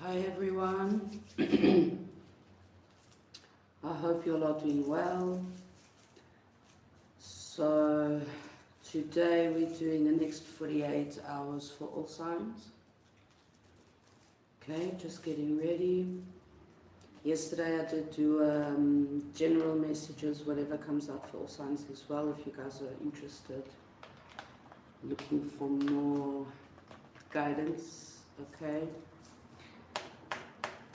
Hi everyone. I hope you're all doing well. So today we're doing the next 48 hours for all signs. Okay, just getting ready. Yesterday I did do general messages, whatever comes up for all signs as well, if you guys are interested, looking for more guidance. Okay,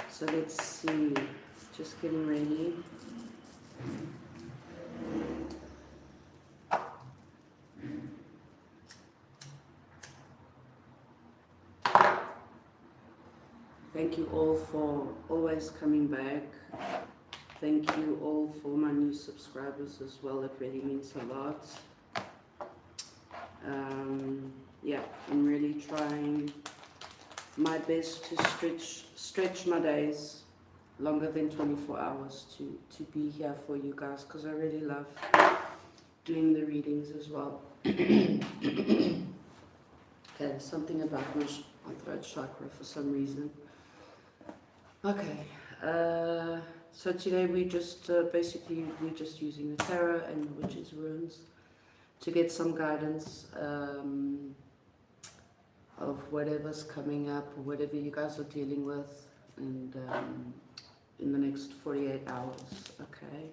so let's see, just getting ready. Thank you all for always coming back. Thank you all for my new subscribers as well. It really means a lot. Yeah, I'm really trying my best to stretch my days longer than 24 hours to be here for you guys, because I really love doing the readings as well. Okay, something about my throat chakra for some reason. Okay, so today we just basically we're just using the tarot and the witch's runes to get some guidance of whatever's coming up or whatever you guys are dealing with, and in the next 48 hours. Okay.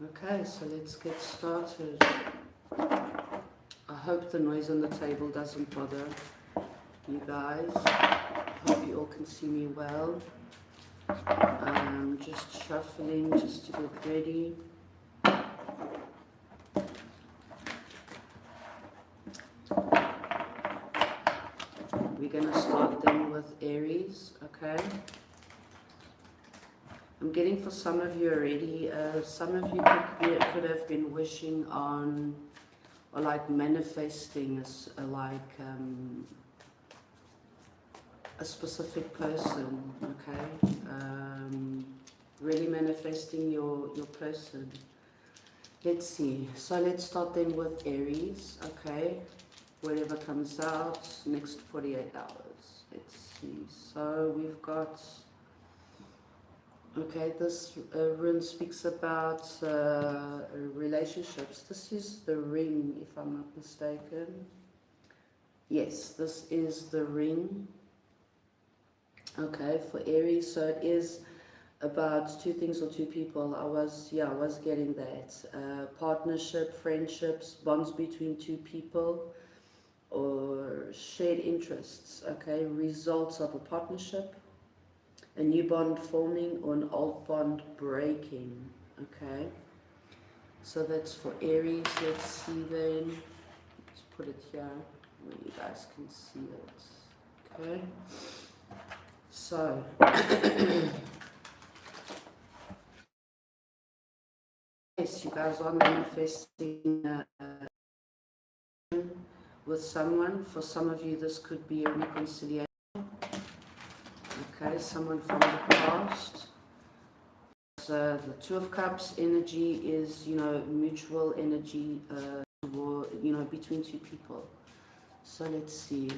Okay, so let's get started. I hope the noise on the table doesn't bother you guys. I hope you all can see me well. I'm just shuffling just to get ready. We're going to start then with Aries, okay? I'm getting for some of you already, some of you could have been wishing on or like manifesting a specific person, okay? Really manifesting your person. Let's see. So let's start then with Aries, okay? Whatever comes out, next 48 hours. Let's see. So we've got... Okay, this rune speaks about relationships. This is the ring, if I'm not mistaken. Yes, this is the ring. Okay, for Aries, so it is about two things or two people. I was getting that. Partnership, friendships, bonds between two people, or shared interests. Okay, results of a partnership, a new bond forming or an old bond breaking. Okay, so that's for Aries. Let's see then. Let's put it here where you guys can see it. Okay, so yes, you guys are manifesting with someone. For some of you, this could be a reconciliation. Okay, someone from the past. So the Two of Cups energy is, mutual energy, between two people. So let's see.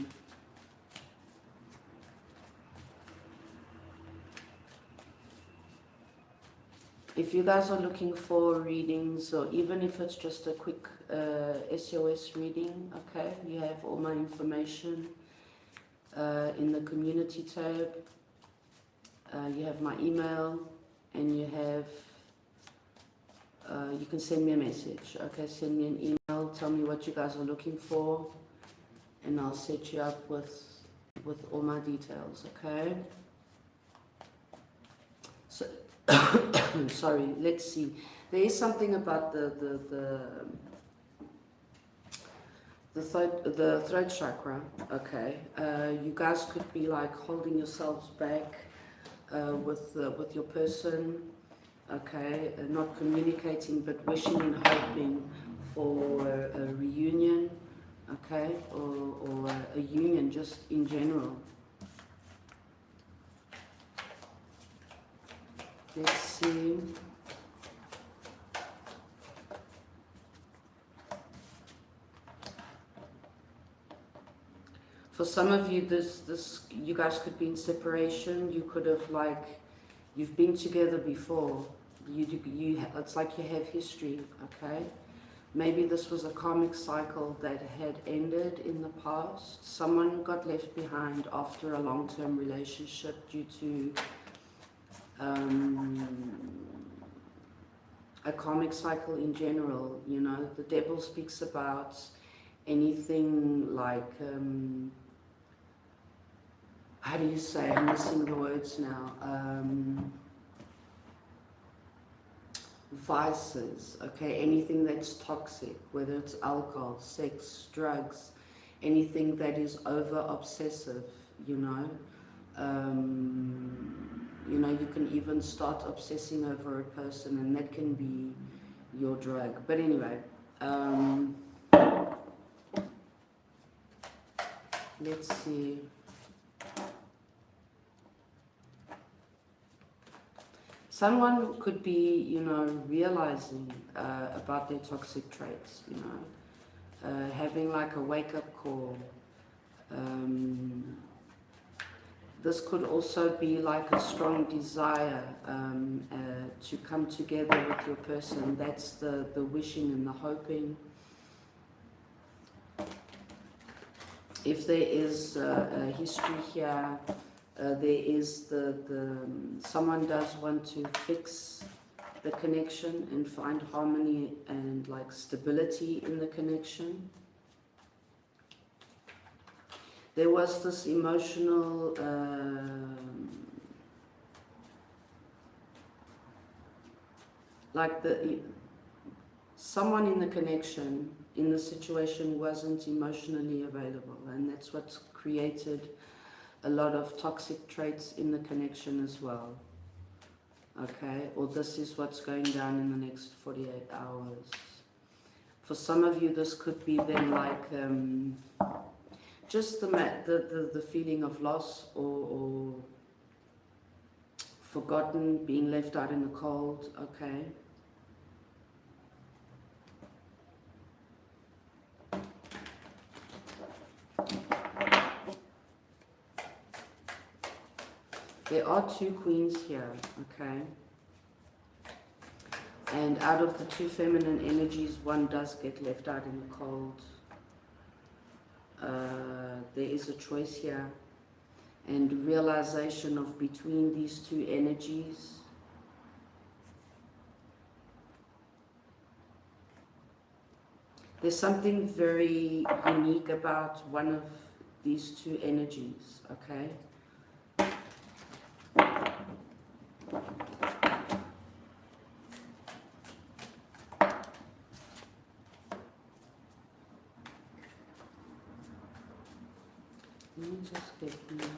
If you guys are looking for readings, or even if it's just a quick SOS reading, okay, you have all my information in the community tab. You have my email, and you have, you can send me a message. Okay, send me an email, tell me what you guys are looking for, and I'll set you up with all my details, okay? So, sorry, let's see. There is something about the throat chakra, okay? You guys could be like holding yourselves back with your person, okay? Not communicating, but wishing and hoping for a reunion, okay? Or a union just in general. Let's see. For some of you, you guys could be in separation. You could have you've been together before. It's like you have history, okay? Maybe this was a karmic cycle that had ended in the past. Someone got left behind after a long-term relationship due to a karmic cycle in general. You know, the devil speaks about anything like, how do you say, I'm missing the words now, vices, okay, anything that's toxic, whether it's alcohol, sex, drugs, anything that is over obsessive, you know. You know, you can even start obsessing over a person, and that can be your drug. But anyway, let's see. Someone could be, you know, realizing about their toxic traits, you know, having like a wake-up call. This could also be like a strong desire to come together with your person. That's the wishing and the hoping. If there is a history here, there is someone does want to fix the connection and find harmony and like stability in the connection. There was this emotional someone in the connection, in the situation, wasn't emotionally available, and that's what's created a lot of toxic traits in the connection as well. Okay, or this is what's going down in the next 48 hours. For some of you, this could be then like just the feeling of loss or forgotten, being left out in the cold. Okay. There are two queens here, okay? And out of the two feminine energies, one does get left out in the cold. There is a choice here. And realization of between these two energies. There's something very unique about one of these two energies, okay? Let me just get here.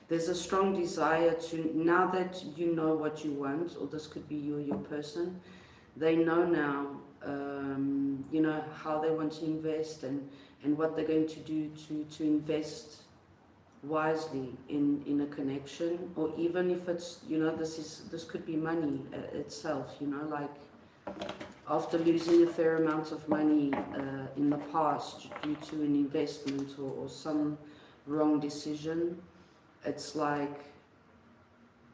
There's a strong desire to, now that you know what you want, or this could be you or your person, they know now, you know, how they want to invest and what they're going to do to invest wisely in a connection, or even if it's, you know, this could be money itself, you know, like after losing a fair amount of money in the past due to an investment or some wrong decision, it's like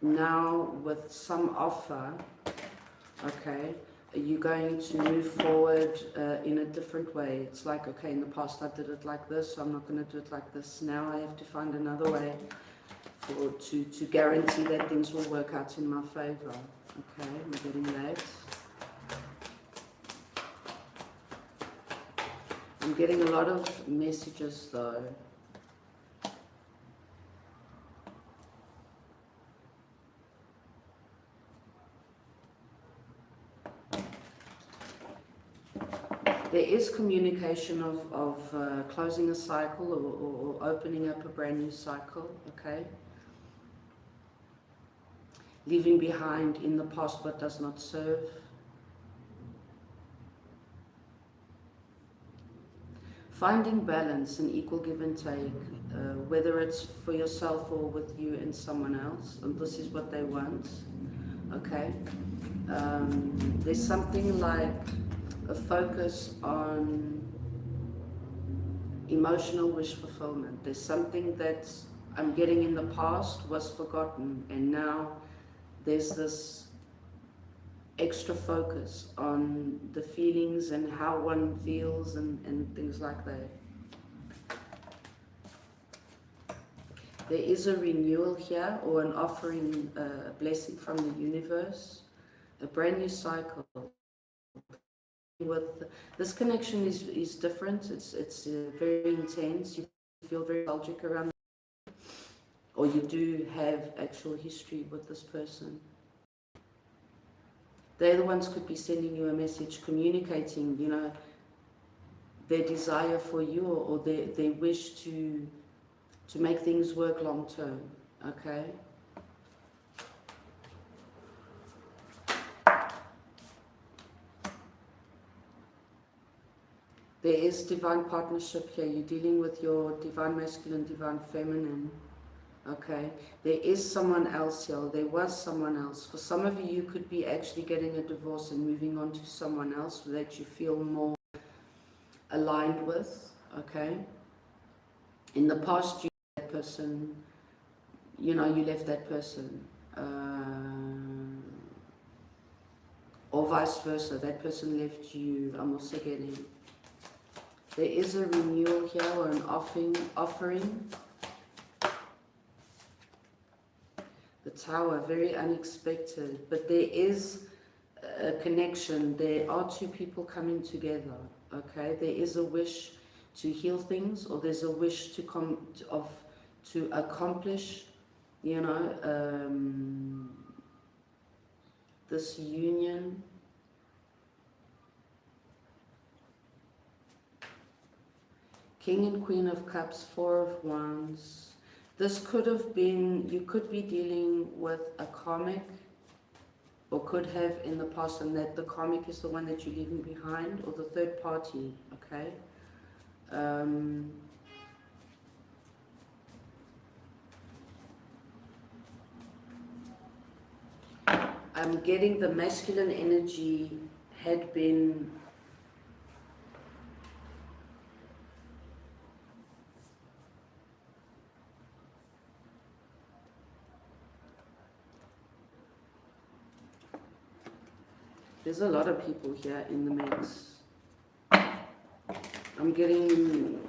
now with some offer, okay, you're going to move forward in a different way. It's like, okay, in the past I did it like this, so I'm not going to do it like this. Now I have to find another way to guarantee that things will work out in my favor. Okay, we're getting that. I'm getting a lot of messages though. There is communication of closing a cycle or opening up a brand new cycle, okay? Leaving behind in the past what does not serve. Finding balance and equal give and take, whether it's for yourself or with you and someone else, and this is what they want, okay? There's something like a focus on emotional wish fulfillment. There's something that I'm getting in the past was forgotten, and now there's this extra focus on the feelings and how one feels and things like that. There is a renewal here, or an offering, a blessing from the universe, a brand new cycle. With this connection is different. It's very intense. You feel very nostalgic around it, or you do have actual history with this person. They're the ones could be sending you a message, communicating, you know, their desire for you, or their wish to make things work long term. Okay. There is divine partnership here. You're dealing with your divine masculine, divine feminine. Okay. There is someone else here. There was someone else. For some of you, you could be actually getting a divorce and moving on to someone else that you feel more aligned with. Okay. In the past, you that person, you know, you left that person. Or vice versa. That person left you. I'm also getting... There is a renewal here, or an offering. The Tower, very unexpected, but there is a connection. There are two people coming together. Okay, there is a wish to heal things, or there's a wish to accomplish, you know, this union. King and Queen of Cups, Four of Wands. This could have been, you could be dealing with a karmic, or could have in the past, and that the karmic is the one that you're leaving behind, or the third party, okay? I'm getting the masculine energy had been... There's a lot of people here in the mix. I'm getting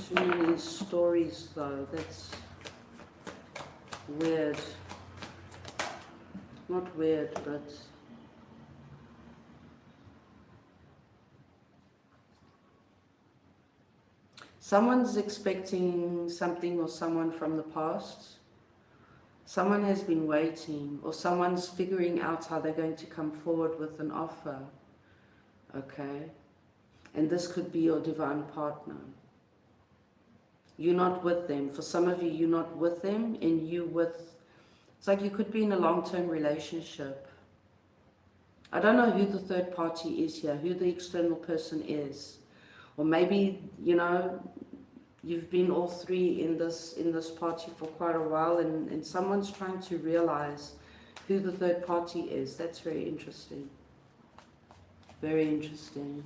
too many stories though. That's weird. Not weird, but... Someone's expecting something or someone from the past. Someone has been waiting, or someone's figuring out how they're going to come forward with an offer. Okay? And this could be your divine partner. You're not with them. For some of you, you're not with them, and you with... It's like you could be in a long-term relationship. I don't know who the third party is here, who the external person is. Or maybe, you know, you've been all three in this party for quite a while, and someone's trying to realize who the third party is. That's very interesting. Very interesting.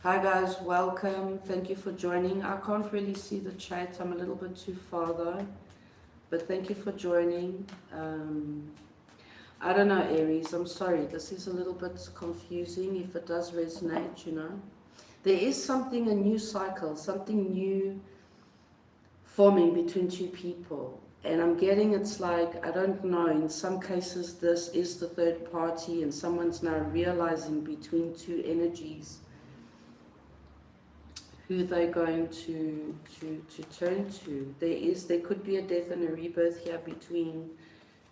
Hi guys, welcome. Thank you for joining. I can't really see the chat. I'm a little bit too far though. But thank you for joining. I don't know, Aries. I'm sorry. This is a little bit confusing. If it does resonate, you know. There is something, a new cycle, something new forming between two people. And I'm getting, it's like, I don't know, in some cases this is the third party, and someone's now realizing between two energies who they're going to turn to. There could be a death and a rebirth here between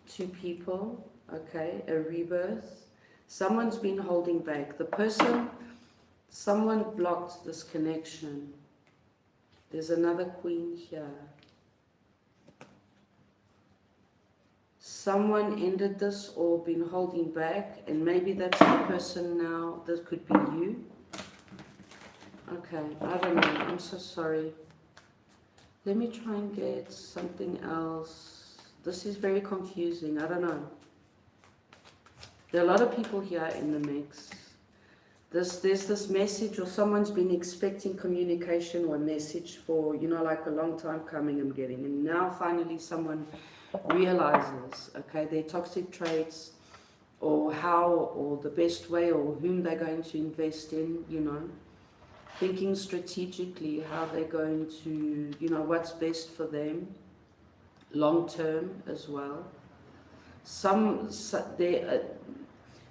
two people, okay, a rebirth. Someone's been holding back. Someone blocked this connection. There's another queen here. Someone ended this or been holding back, and maybe that's the person now. This could be you. Okay, I don't know. I'm so sorry. Let me try and get something else. This is very confusing. I don't know. There are a lot of people here in the mix. There's this message, or someone's been expecting communication or message for, you know, like a long time coming, I'm getting. And now finally someone realizes, okay, their toxic traits, or how, or the best way, or whom they're going to invest in, you know. Thinking strategically how they're going to, you know, what's best for them, long term as well.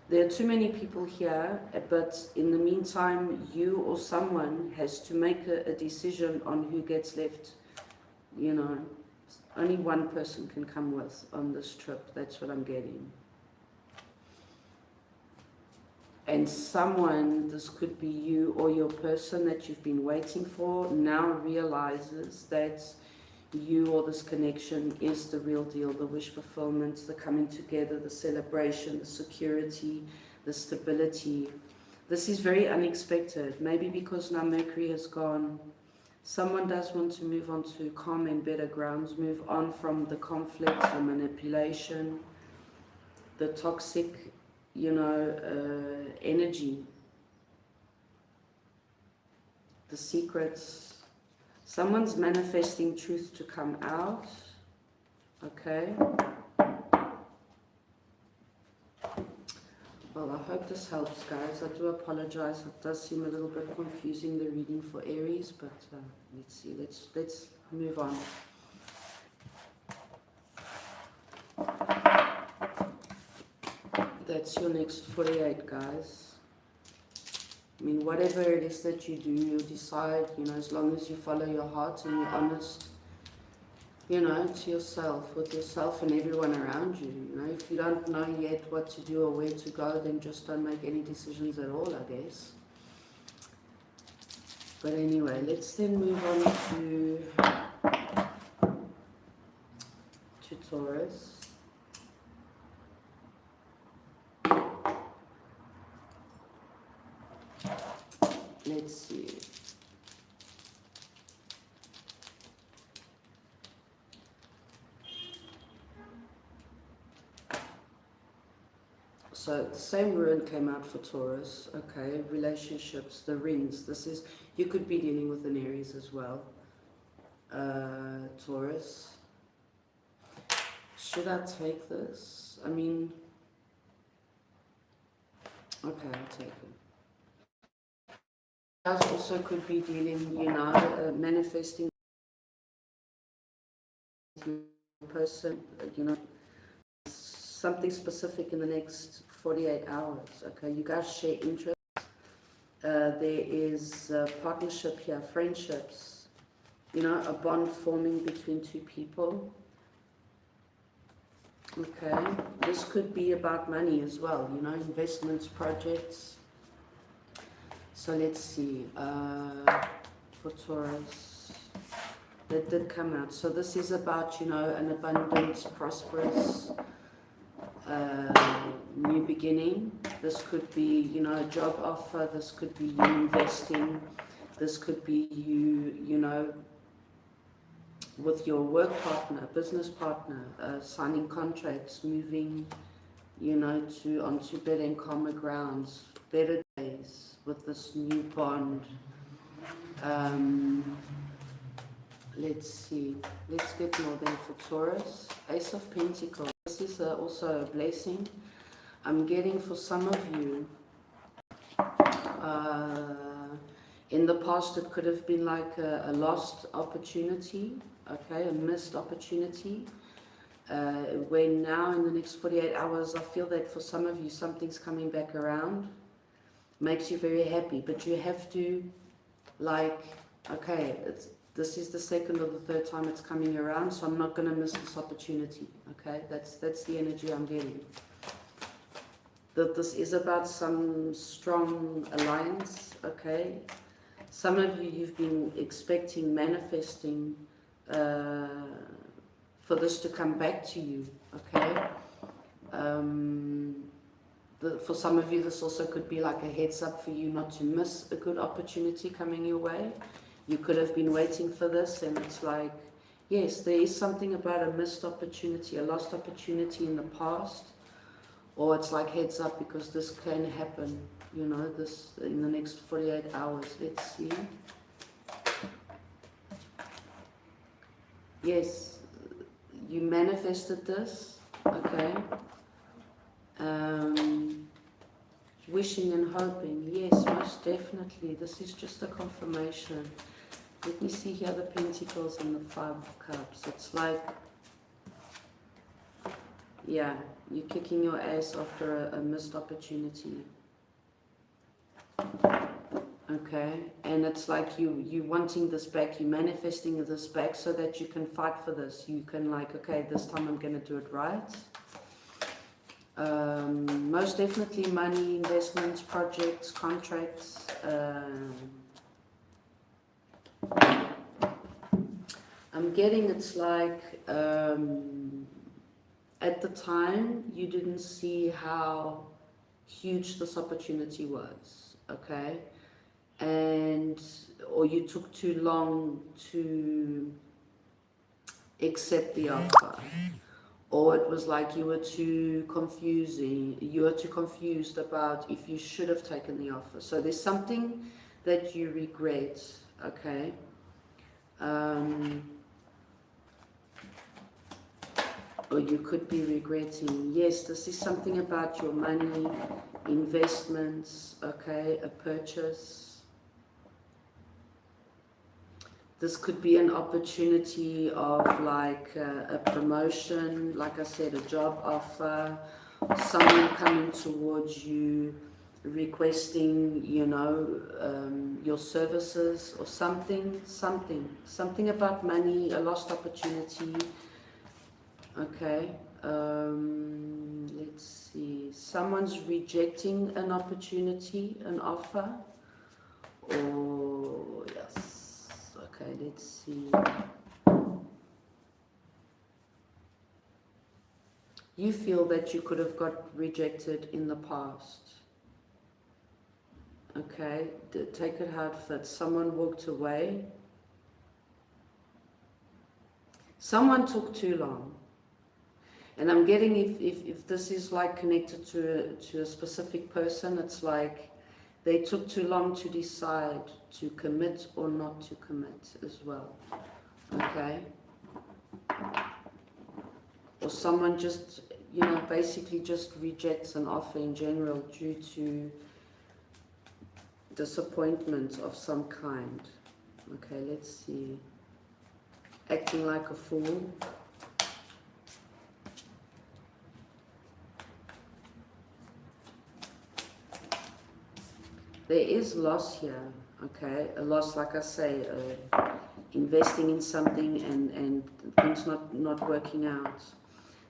There are too many people here, but in the meantime, you or someone has to make a decision on who gets left. You know, only one person can come with on this trip. That's what I'm getting. And someone, this could be you or your person that you've been waiting for, now realizes that you or this connection is the real deal, the wish fulfillment, the coming together, the celebration, the security, the stability. This is very unexpected. Maybe because now Mercury has gone, someone does want to move on to calm and better grounds, move on from the conflict, the manipulation, the toxic, you know, energy, the secrets. Someone's manifesting truth to come out, okay? Well, I hope this helps, guys. I do apologize. It does seem a little bit confusing, the reading for Aries, but let's see. Let's move on. That's your next 48, guys. I mean, whatever it is that you do, you decide, you know, as long as you follow your heart and you're honest, you know, to yourself, with yourself and everyone around you. You know, if you don't know yet what to do or where to go, then just don't make any decisions at all, I guess. But anyway, let's then move on to Taurus. Let's see. So the same rune came out for Taurus, okay, relationships, the rings. This is, you could be dealing with an Aries as well. Taurus. Should I take this? I mean, okay, I'll take it. You guys also could be dealing, you know, manifesting person, you know, something specific in the next 48 hours, okay? You guys share interests. There is a partnership here, friendships, you know, a bond forming between two people, okay? This could be about money as well, you know, investments, projects. So let's see, for Taurus, that did come out. So this is about, you know, an abundant, prosperous, new beginning. This could be, you know, a job offer. This could be you investing. This could be you, you know, with your work partner, business partner, signing contracts, moving, you know, onto better and calmer grounds, better days with this new bond. Let's see. Let's get more there for Taurus. Ace of Pentacles. This is also a blessing. I'm getting for some of you, in the past it could have been like a lost opportunity, okay, a missed opportunity. When now in the next 48 hours, I feel that for some of you something's coming back around. Makes you very happy, but you have to, like, okay, this is the second or the third time it's coming around, so I'm not going to miss this opportunity, okay? That's the energy I'm getting. That this is about some strong alliance, okay? Some of you, you've been expecting, manifesting for this to come back to you, okay? For some of you, this also could be like a heads up for you not to miss a good opportunity coming your way. You could have been waiting for this, and it's like, yes, there is something about a missed opportunity, a lost opportunity in the past, Or it's like heads up because this can happen, you know, this in the next 48 hours. Let's see. Yes, you manifested this, okay. Wishing and hoping, yes, most definitely. This is just a confirmation. Let me see here the Pentacles and the Five of Cups. It's like, yeah, you're kicking your ass after a missed opportunity. Okay, and it's like you wanting this back, you manifesting this back so that you can fight for this. You can like, okay, this time I'm going to do it right. Most definitely money, investments, projects, contracts. I'm getting it's like at the time you didn't see how huge this opportunity was, okay? And or you took too long to accept the offer, or it was like you were too confused about if you should have taken the offer. So there's something that you regret, okay? Or you could be regretting. Yes, this is something about your money, investments, okay, a purchase. This could be an opportunity of like a promotion, like I said, a job offer, someone coming towards you, requesting, you know, your services or something about money, a lost opportunity. Okay, let's see, someone's rejecting an opportunity, an offer, or yes. Okay, let's see. You feel that you could have got rejected in the past. Okay, take it how it fits. Someone walked away. Someone took too long. And I'm getting if this is like connected to a specific person, it's like they took too long to decide to commit or not to commit as well, okay? Or someone just, you know, basically just rejects an offer in general due to disappointment of some kind. Okay, let's see. Acting like a fool. There is loss here, okay? A loss, like I say, investing in something and things not working out.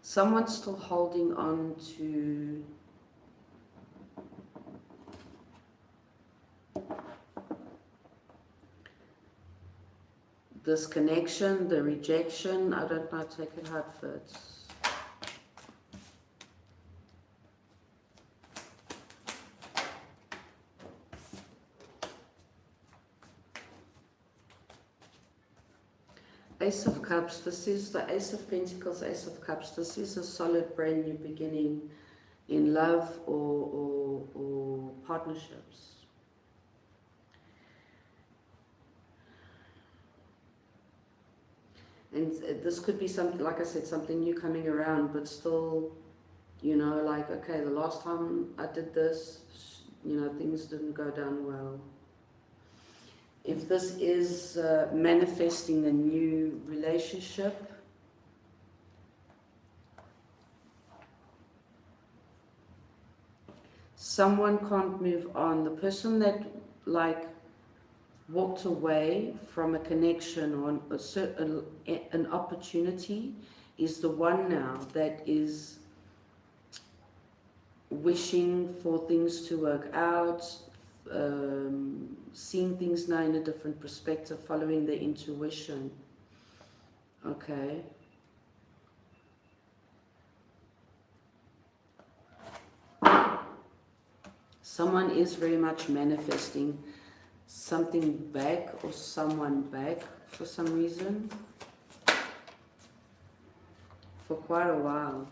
Someone's still holding on to this connection, the rejection. I don't know, take it how it fits. Ace of Cups, this is the Ace of Pentacles, Ace of Cups. This is a solid brand new beginning in love or partnerships. And this could be something, like I said, something new coming around, but still, you know, like, okay, the last time I did this, you know, things didn't go down well. If this is manifesting a new relationship, someone can't move on. The person that like walked away from a connection or an opportunity is the one now that is wishing for things to work out, seeing things now in a different perspective, following their intuition. Okay. Someone is very much manifesting something back or someone back for some reason. For quite a while.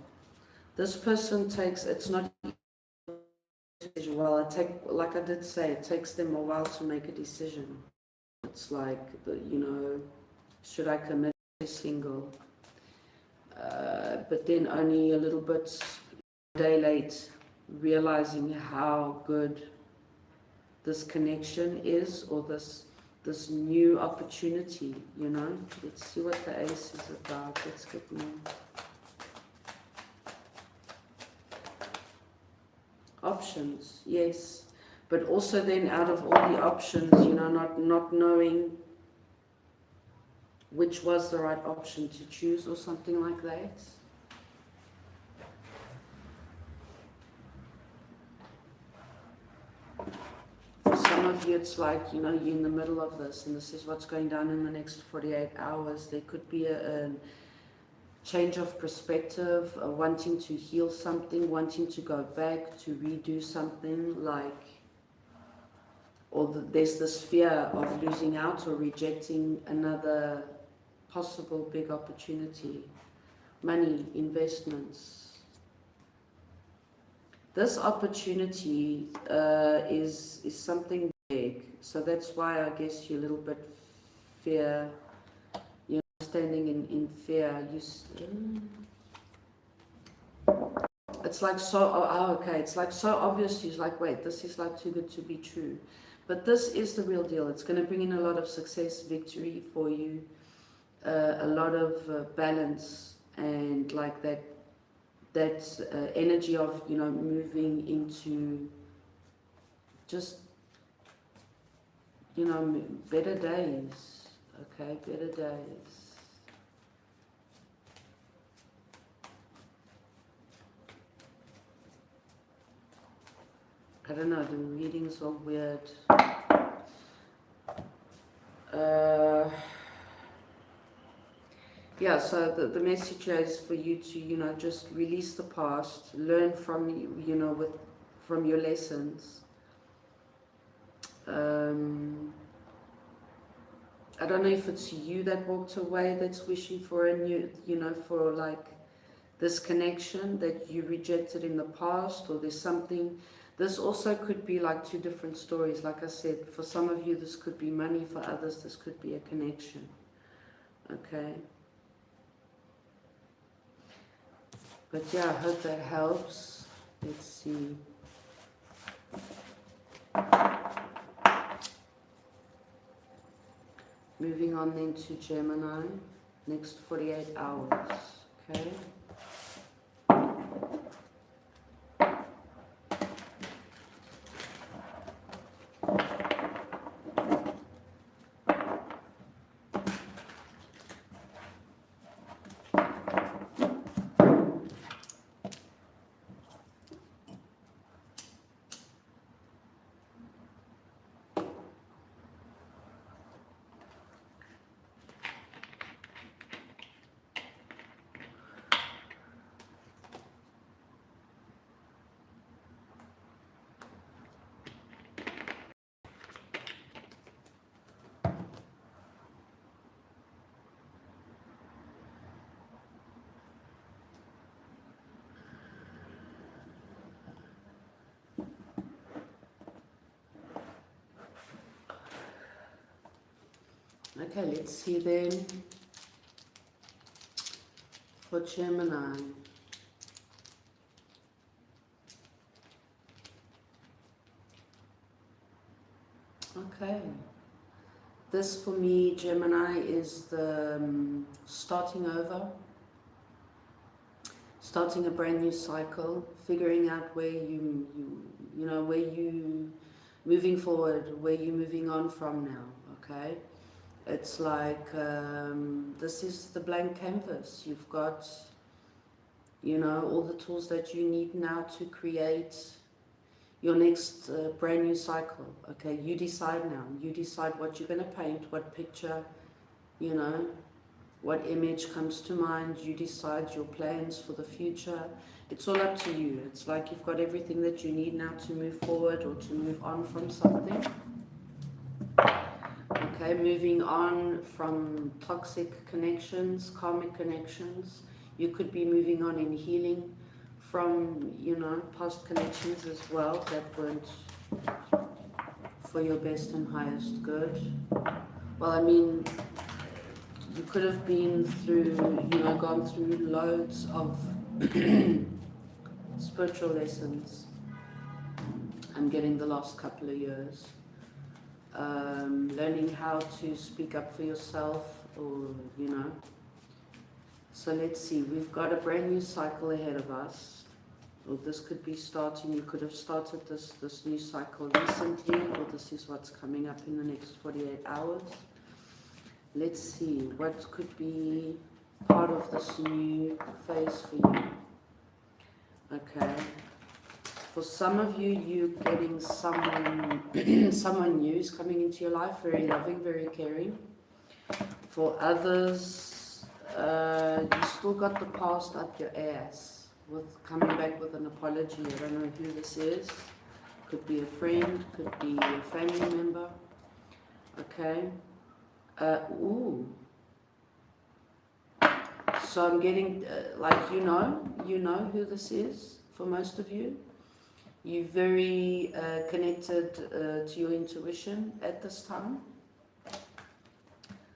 This person takes, it's not, well, like I did say, it takes them a while to make a decision. It's like, should I commit to single? But then only a little bit a day late, realizing how good this connection is, or this new opportunity, Let's see what the ace is about. Let's get more. Options, yes. But also then out of all the options, not knowing which was the right option to choose or something like that. For some of you, it's like, you're in the middle of this, and this is what's going down in the next 48 hours. There could be a change of perspective, wanting to heal something, wanting to go back to redo something, there's this fear of losing out or rejecting another possible big opportunity. Money, investments. This opportunity is something big, so that's why I guess you're a little bit fear. Standing in fear. It's like okay, it's like so obvious. You're like, wait, this is like too good to be true. But this is the real deal. It's going to bring in a lot of success, victory for you, a lot of balance, and like that energy of moving into just better days. Okay, better days. I don't know, the readings are weird. Yeah, so the message is for you to, just release the past, learn from, from your lessons. I don't know if it's you that walked away that's wishing for a new, for like this connection that you rejected in the past, or there's something. This also could be like two different stories. Like I said, for some of you this could be money, for others this could be a connection. Okay. But yeah, I hope that helps. Let's see. Moving on then to Gemini, next 48 hours. Okay. Okay, let's see then for Gemini. Okay, this for me, Gemini, is the starting over, starting a brand new cycle, figuring out where where you moving forward, where you're moving on from now. Okay. It's like, this is the blank canvas. You've got, all the tools that you need now to create your next brand new cycle. Okay, you decide now. You decide what you're going to paint, what picture, what image comes to mind. You decide your plans for the future. It's all up to you. It's like you've got everything that you need now to move forward or to move on from something. Okay, moving on from toxic connections, karmic connections. You could be moving on in healing from, you know, past connections as well that weren't for your best and highest good. Well, I mean, you could have been through, you know, gone through loads of spiritual lessons. I'm getting the last couple of years. Learning how to speak up for yourself, or, you know. So let's see, we've got a brand new cycle ahead of us. Or this could be starting, you could have started this new cycle recently, or this is what's coming up in the next 48 hours. Let's see, what could be part of this new phase for you. Okay. For some of you, you're getting someone new is coming into your life, very loving, very caring. For others, you still got the past up your ass with coming back with an apology. I don't know who this is. Could be a friend, could be a family member. Okay. Ooh. So I'm getting, like, you know who this is for most of you. You're very connected to your intuition at this time.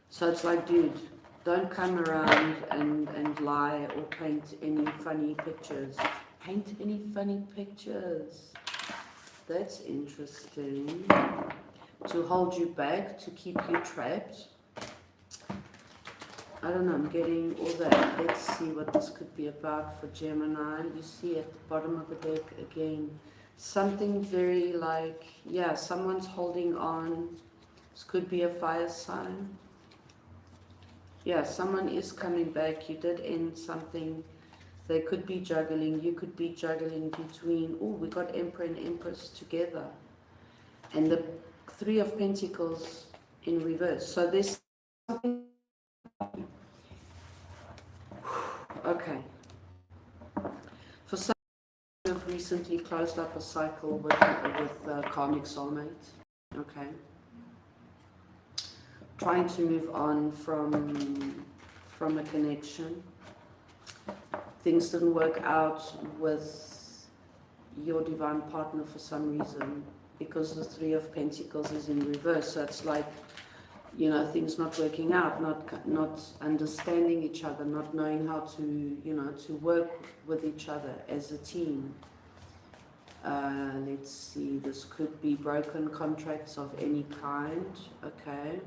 So it's like, dude, don't come around and lie or paint any funny pictures. Paint any funny pictures. That's interesting. To hold you back, to keep you trapped. I don't know, I'm getting all that. Let's see what this could be about for Gemini. You see at the bottom of the deck again, something very like, yeah, someone's holding on. This could be a fire sign. Yeah, someone is coming back. You did end something. They could be juggling. You could be juggling between, oh, we got Emperor and Empress together. And the Three of Pentacles in reverse. So there's something. Okay. For some, you have recently closed up a cycle with karmic soulmate. Okay. Trying to move on from a connection. Things didn't work out with your divine partner for some reason, because the Three of Pentacles is in reverse. So it's like, you know, things not working out, not understanding each other, not knowing how to, you know, to work with each other as a team. Let's see, this could be broken contracts of any kind. Okay.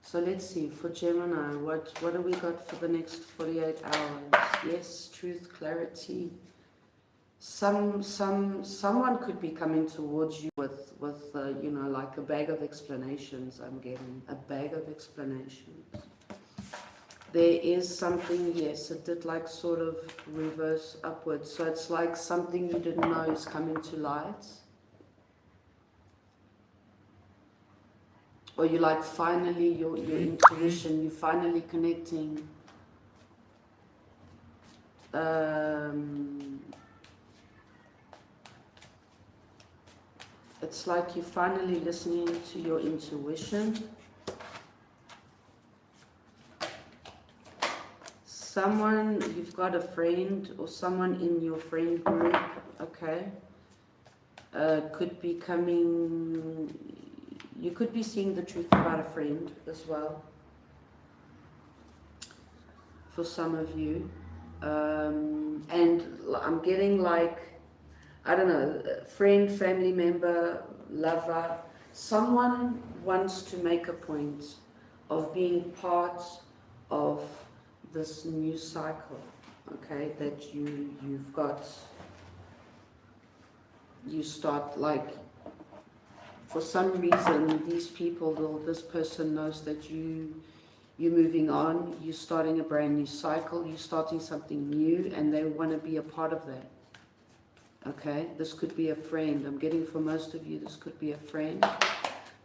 So let's see, for Gemini, what do we got for the next 48 hours? Yes, truth, clarity. Someone could be coming towards you with you know, like a bag of explanations. I'm getting a bag of explanations. There is something, yes, it did like sort of reverse upwards. So it's like something you didn't know is coming to light. Or you like finally, your intuition, you're finally connecting. It's like you're finally listening to your intuition. Someone, you've got a friend or someone in your friend group, okay, could be coming, you could be seeing the truth about a friend as well, for some of you. And I'm getting like, I don't know, friend, family member, lover, someone wants to make a point of being part of this new cycle, okay, that you've got. You start like, for some reason, these people, this person knows that you're moving on, you're starting a brand new cycle, you're starting something new, and they want to be a part of that. Okay, this could be a friend. I'm getting for most of you, this could be a friend.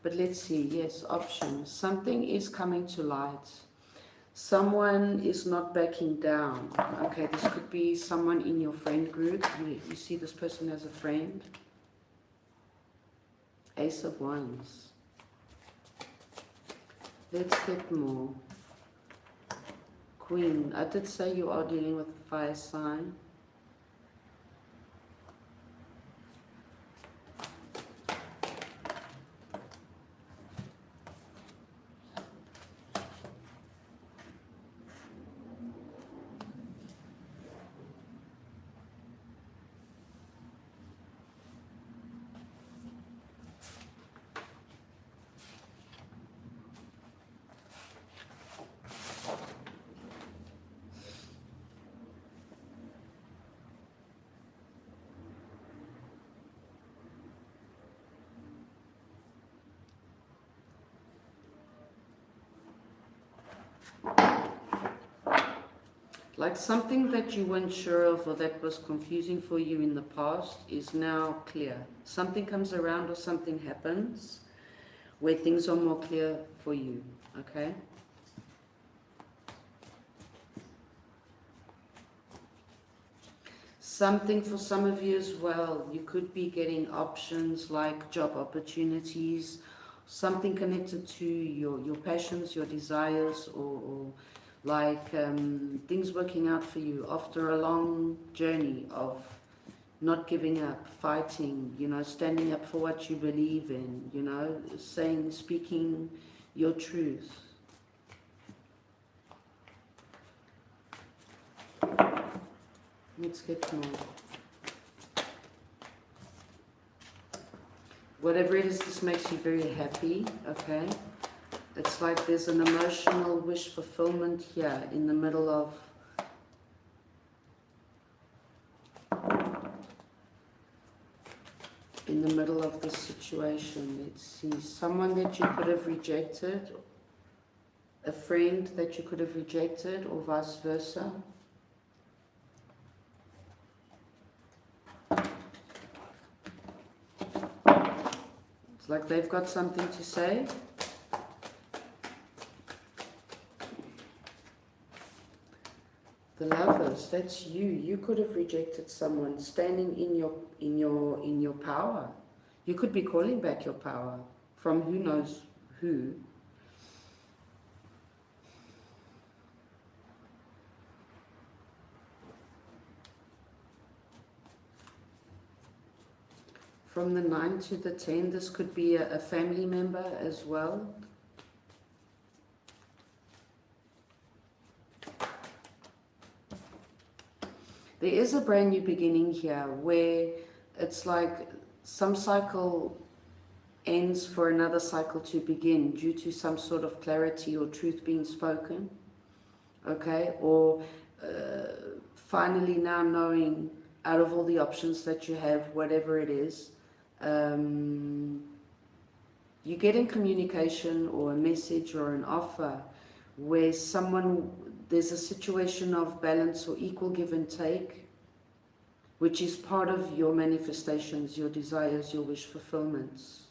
But let's see, yes, options. Something is coming to light. Someone is not backing down. Okay, this could be someone in your friend group. You see this person as a friend. Ace of Wands. Let's get more. Queen. I did say you are dealing with a fire sign. Like something that you weren't sure of or that was confusing for you in the past is now clear. Something comes around or something happens where things are more clear for you, okay? Something for some of you as well, you could be getting options like job opportunities, something connected to your passions, your desires, or like things working out for you after a long journey of not giving up, fighting, you know, standing up for what you believe in, you know, speaking your truth. Let's get more. Whatever it is, this makes you very happy, okay? It's like there's an emotional wish fulfillment here in the middle of this situation. Let's see, someone that you could have rejected, a friend that you could have rejected, or vice versa. It's like they've got something to say. The Lovers, that's you. You could have rejected someone standing in your power. You could be calling back your power from who knows who. From the 9 to the 10, this could be a family member as well. There is a brand new beginning here where it's like some cycle ends for another cycle to begin due to some sort of clarity or truth being spoken, okay? Or finally now knowing out of all the options that you have, whatever it is, you get in communication or a message or an offer where there's a situation of balance or equal give and take, which is part of your manifestations, your desires, your wish fulfillments.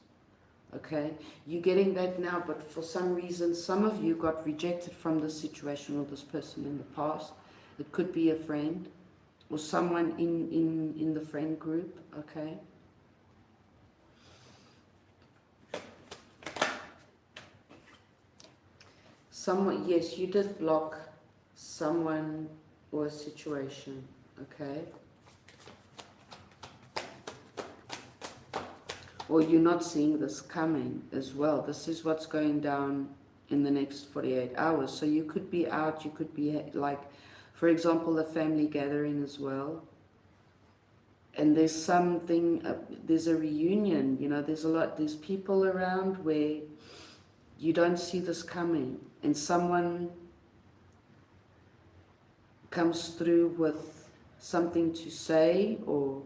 Okay? You're getting that now, but for some reason, some of you got rejected from this situation or this person in the past. It could be a friend or someone in the friend group, okay? Someone, yes, you did block someone or a situation, okay? Or you're not seeing this coming as well. This is what's going down in the next 48 hours. So you could be out, you could be like, for example, a family gathering as well. And there's something, there's a reunion, you know, there's people around where you don't see this coming. And someone comes through with something to say, or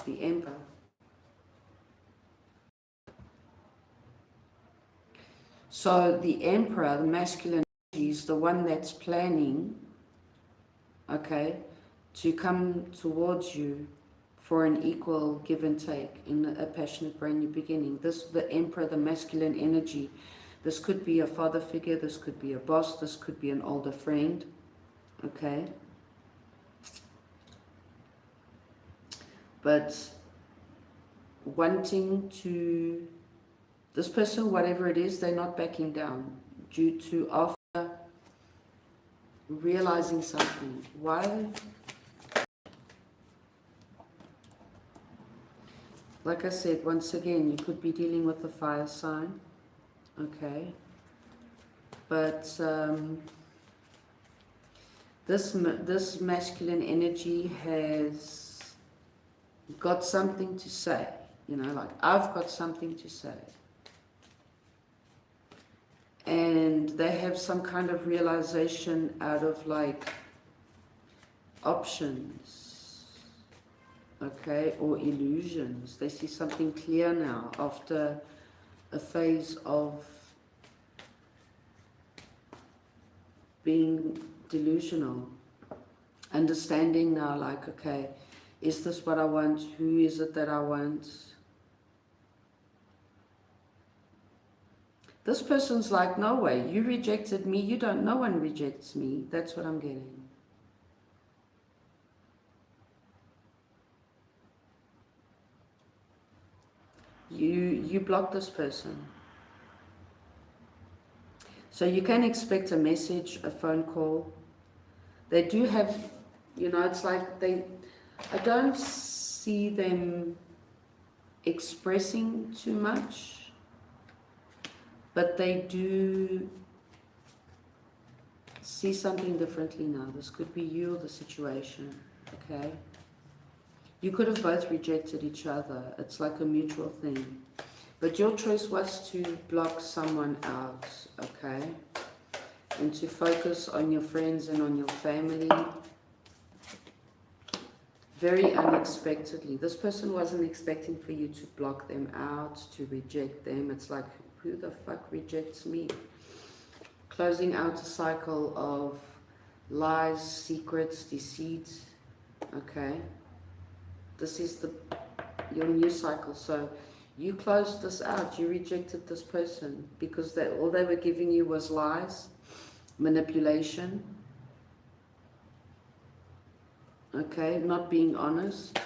the Emperor. So the Emperor, the masculine energy, is the one that's planning, okay, to come towards you for an equal give and take in a passionate brand new beginning. The Emperor, the masculine energy, this could be a father figure, this could be a boss, this could be an older friend, okay? But wanting to This person, whatever it is, they're not backing down due to after realizing something. Why? Like I said, once again, you could be dealing with a fire sign, okay? But this masculine energy has got something to say, you know, like I've got something to say. And they have some kind of realization out of like options, okay, or illusions. They see something clear now after a phase of being delusional. Understanding now, like, okay, is this what I want? Who is it that I want? This person's like, no way, you rejected me, you don't, no one rejects me. That's what I'm getting. You block this person. So you can expect a message, a phone call. They do have, you know, it's like I don't see them expressing too much. But they do see something differently now. This could be you or the situation, okay? You could have both rejected each other. It's like a mutual thing. But your choice was to block someone out, okay? And to focus on your friends and on your family. Very unexpectedly. This person wasn't expecting for you to block them out, to reject them. It's like, who the fuck rejects me? Closing out a cycle of lies, secrets, deceit. Okay, this is your new cycle. So you closed this out. You rejected this person because all they were giving you was lies, manipulation. Okay, not being honest.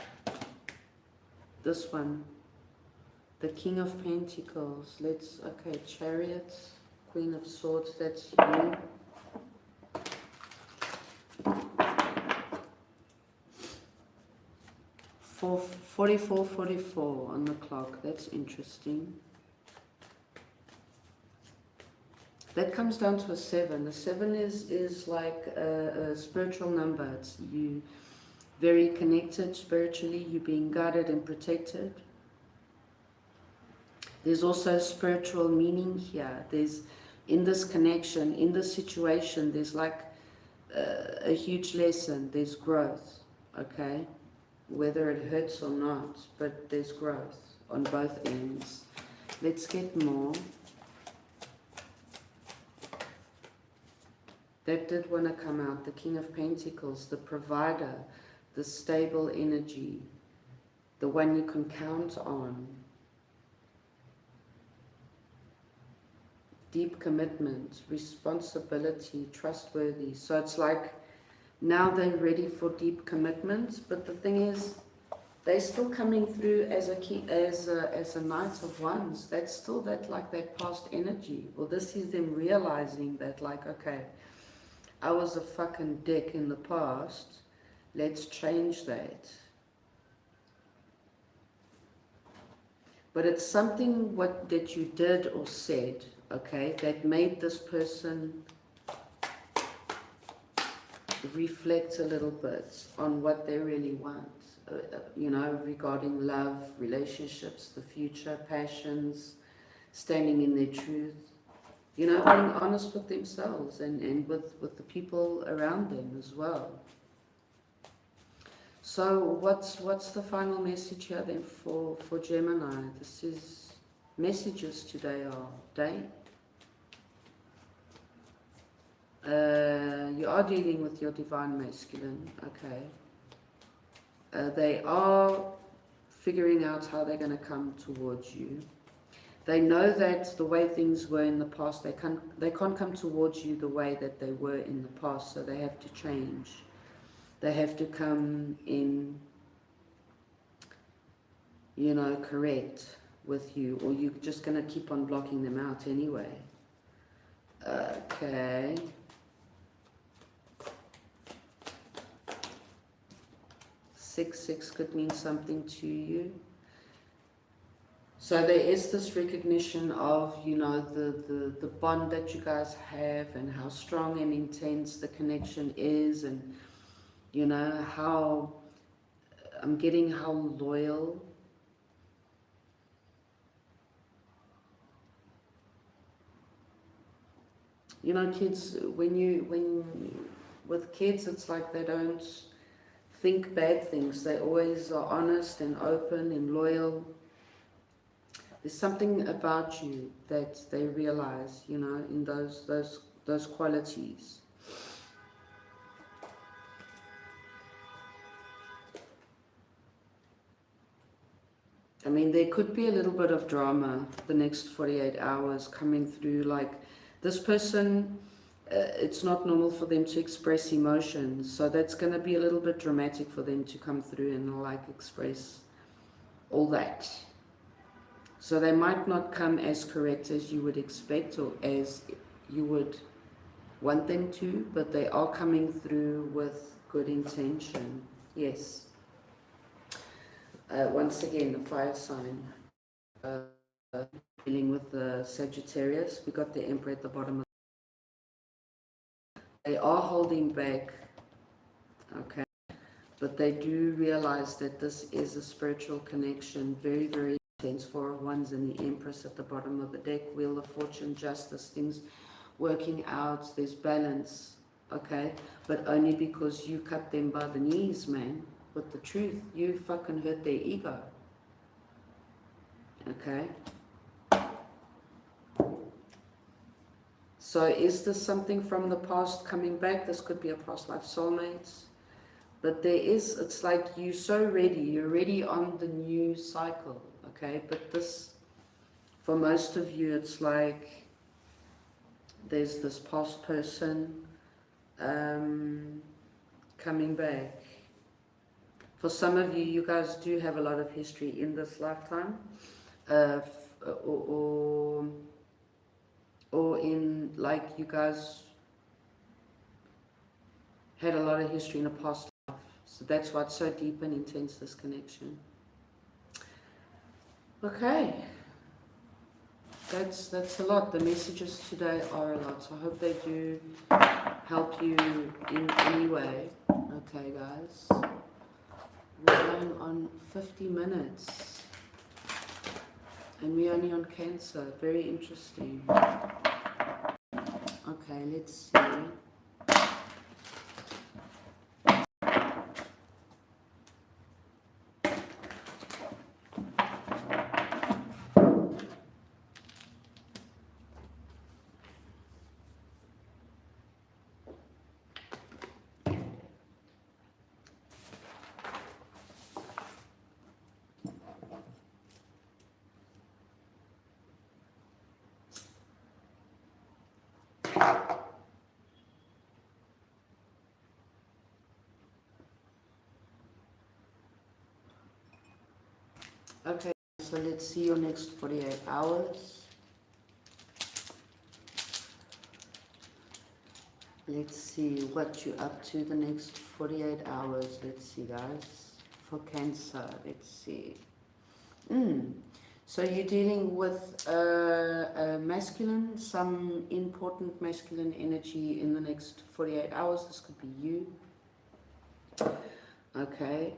This one. The King of Pentacles, okay, Chariot, Queen of Swords, that's you. For 44 on the clock, that's interesting. That comes down to a 7. The 7 is like a spiritual number. It's you very connected spiritually, you being guided and protected. There's also spiritual meaning here. There's, in this connection, in this situation, there's like a huge lesson. There's growth, okay? Whether it hurts or not, but there's growth on both ends. Let's get more. That did want to come out. The King of Pentacles, the provider, the stable energy, the one you can count on. Deep commitment, responsibility, trustworthy. So it's like now they're ready for deep commitment, but the thing is, they're still coming through as a Knight of Wands. That's still that past energy. Well, this is them realizing that, like, okay, I was a fucking dick in the past. Let's change that. But it's something that you did or said, okay, that made this person reflect a little bit on what they really want, you know, regarding love, relationships, the future, passions, standing in their truth, you know, being honest with themselves and with the people around them as well. So what's the final message here then for Gemini? This is messages today are day. You are dealing with your divine masculine, okay. They are figuring out how they're going to come towards you. They know that the way things were in the past, they can't come towards you the way that they were in the past, so they have to change. They have to come in, you know, correct with you, or you're just going to keep on blocking them out anyway. Okay. Six could mean something to you. So there is this recognition of, you know, the bond that you guys have, and how strong and intense the connection is, and, you know, how, I'm getting how loyal. You know, kids, with kids, it's like they don't think bad things. They always are honest and open and loyal. There's something about you that they realize, you know, in those qualities. I mean, there could be a little bit of drama the next 48 hours coming through. Like, this person, it's not normal for them to express emotions, so that's going to be a little bit dramatic for them to come through and like express all that. So they might not come as correct as you would expect, or as you would want them to, but they are coming through with good intention. Yes. Once again, the fire sign. Dealing with the Sagittarius, we got the Emperor at the bottom. They are holding back, okay, but they do realize that this is a spiritual connection, very, very intense. Four of Wands and the Empress at the bottom of the deck. Wheel of Fortune, justice, things working out, there's balance, okay, but only because you cut them by the knees, man, with the truth. You fucking hurt their ego, okay. So is this something from the past coming back? This could be a past life soulmate. But there is, it's like you're so ready. You're ready on the new cycle, okay? But this, for most of you, it's like there's this past person coming back. For some of you, you guys do have a lot of history in this lifetime. Or in, like, you guys had a lot of history in a past life. So that's why it's so deep and intense, this connection. Okay. That's a lot. The messages today are a lot. So I hope they do help you in any way. Okay, guys. We're going on 50 minutes. And we're only on Cancer. Very interesting. Okay, let's see. Okay, so let's see your next 48 hours. Let's see what you're up to the next 48 hours. Let's see, guys. For Cancer, let's see. So you're dealing with a masculine, some important masculine energy in the next 48 hours. This could be you. Okay.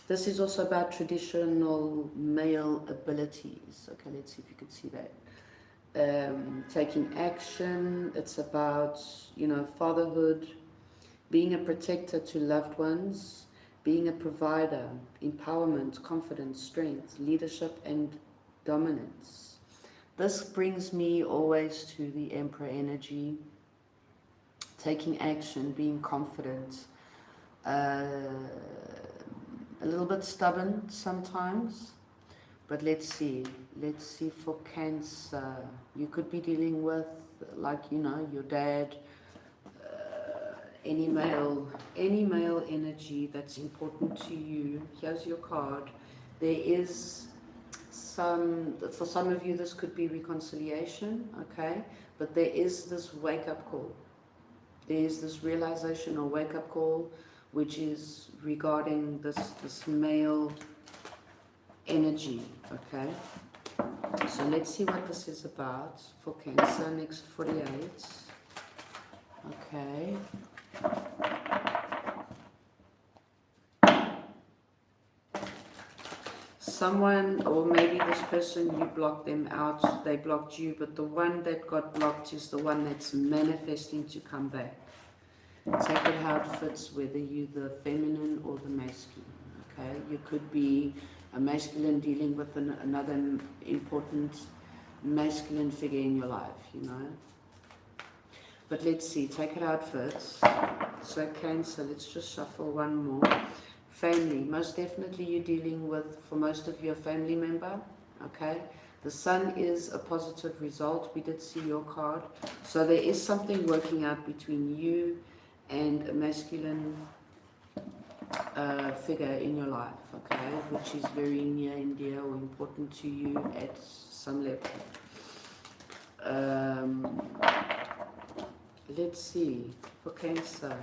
This is also about traditional male abilities. Okay, let's see if you could see that. Taking action. It's about, you know, fatherhood, being a protector to loved ones, being a provider, empowerment, confidence, strength, leadership, and dominance. This brings me always to the Emperor energy. Taking action, being confident, a little bit stubborn sometimes, but let's see for Cancer. You could be dealing with, like, you know, your dad, any male energy that's important to you. Here's your card. There is for some of you, this could be reconciliation, okay? But there is this wake-up call. There is this realization or wake-up call, which is regarding this male energy, okay? So let's see what this is about for Cancer, next 48. Okay. Someone, or maybe this person, you blocked them out, they blocked you, but the one that got blocked is the one that's manifesting to come back. Take it how it fits, whether you're the feminine or the masculine, okay? You could be a masculine dealing with another important masculine figure in your life, you know? But let's see, take it how it fits. So Cancer, let's just shuffle one more. Family, most definitely you're dealing with, for most of you, a family member, okay? The Sun is a positive result. We did see your card. So there is something working out between you and a masculine figure in your life, okay? Which is very near and dear or important to you at some level. Let's see, for Cancer.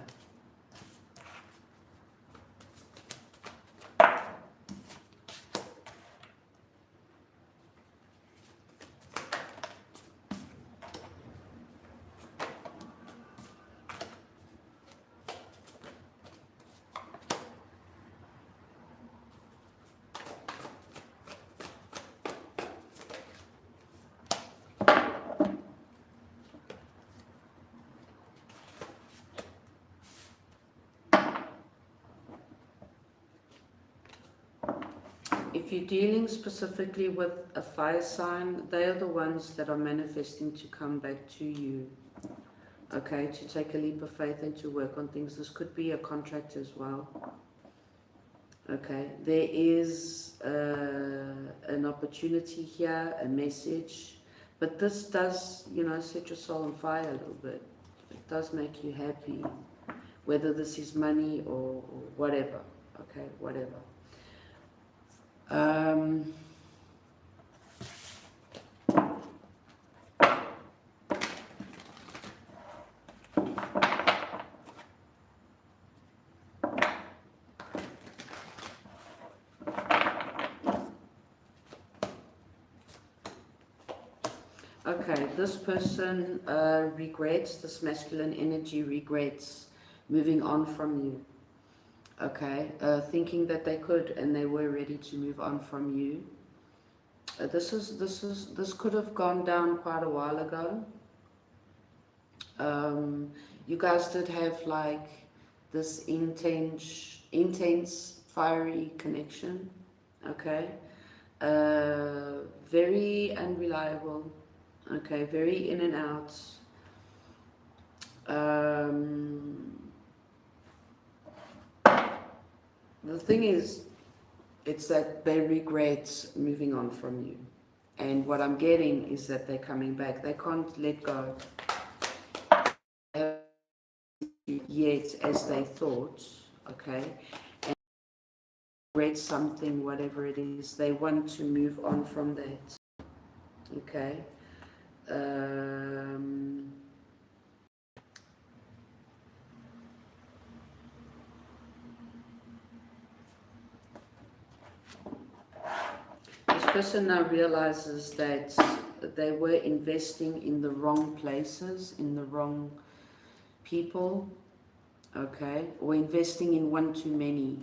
If you're dealing specifically with a fire sign, they are the ones that are manifesting to come back to you, okay, to take a leap of faith and to work on things. This could be a contract as well, okay. There is an opportunity here, a message, but this does, you know, set your soul on fire a little bit. It does make you happy, whether this is money or whatever, okay, whatever. Okay, this person regrets, this masculine energy regrets moving on from you. Okay, thinking that they could and they were ready to move on from you. This could have gone down quite a while ago. You guys did have like this intense, fiery connection. Okay, very unreliable. Okay, very in and out. The thing is, it's that they regret moving on from you. And what I'm getting is that they're coming back. They can't let go yet as they thought, okay? And regret something, whatever it is. They want to move on from that, okay? This person now realizes that they were investing in the wrong places, in the wrong people, okay, or investing in one too many.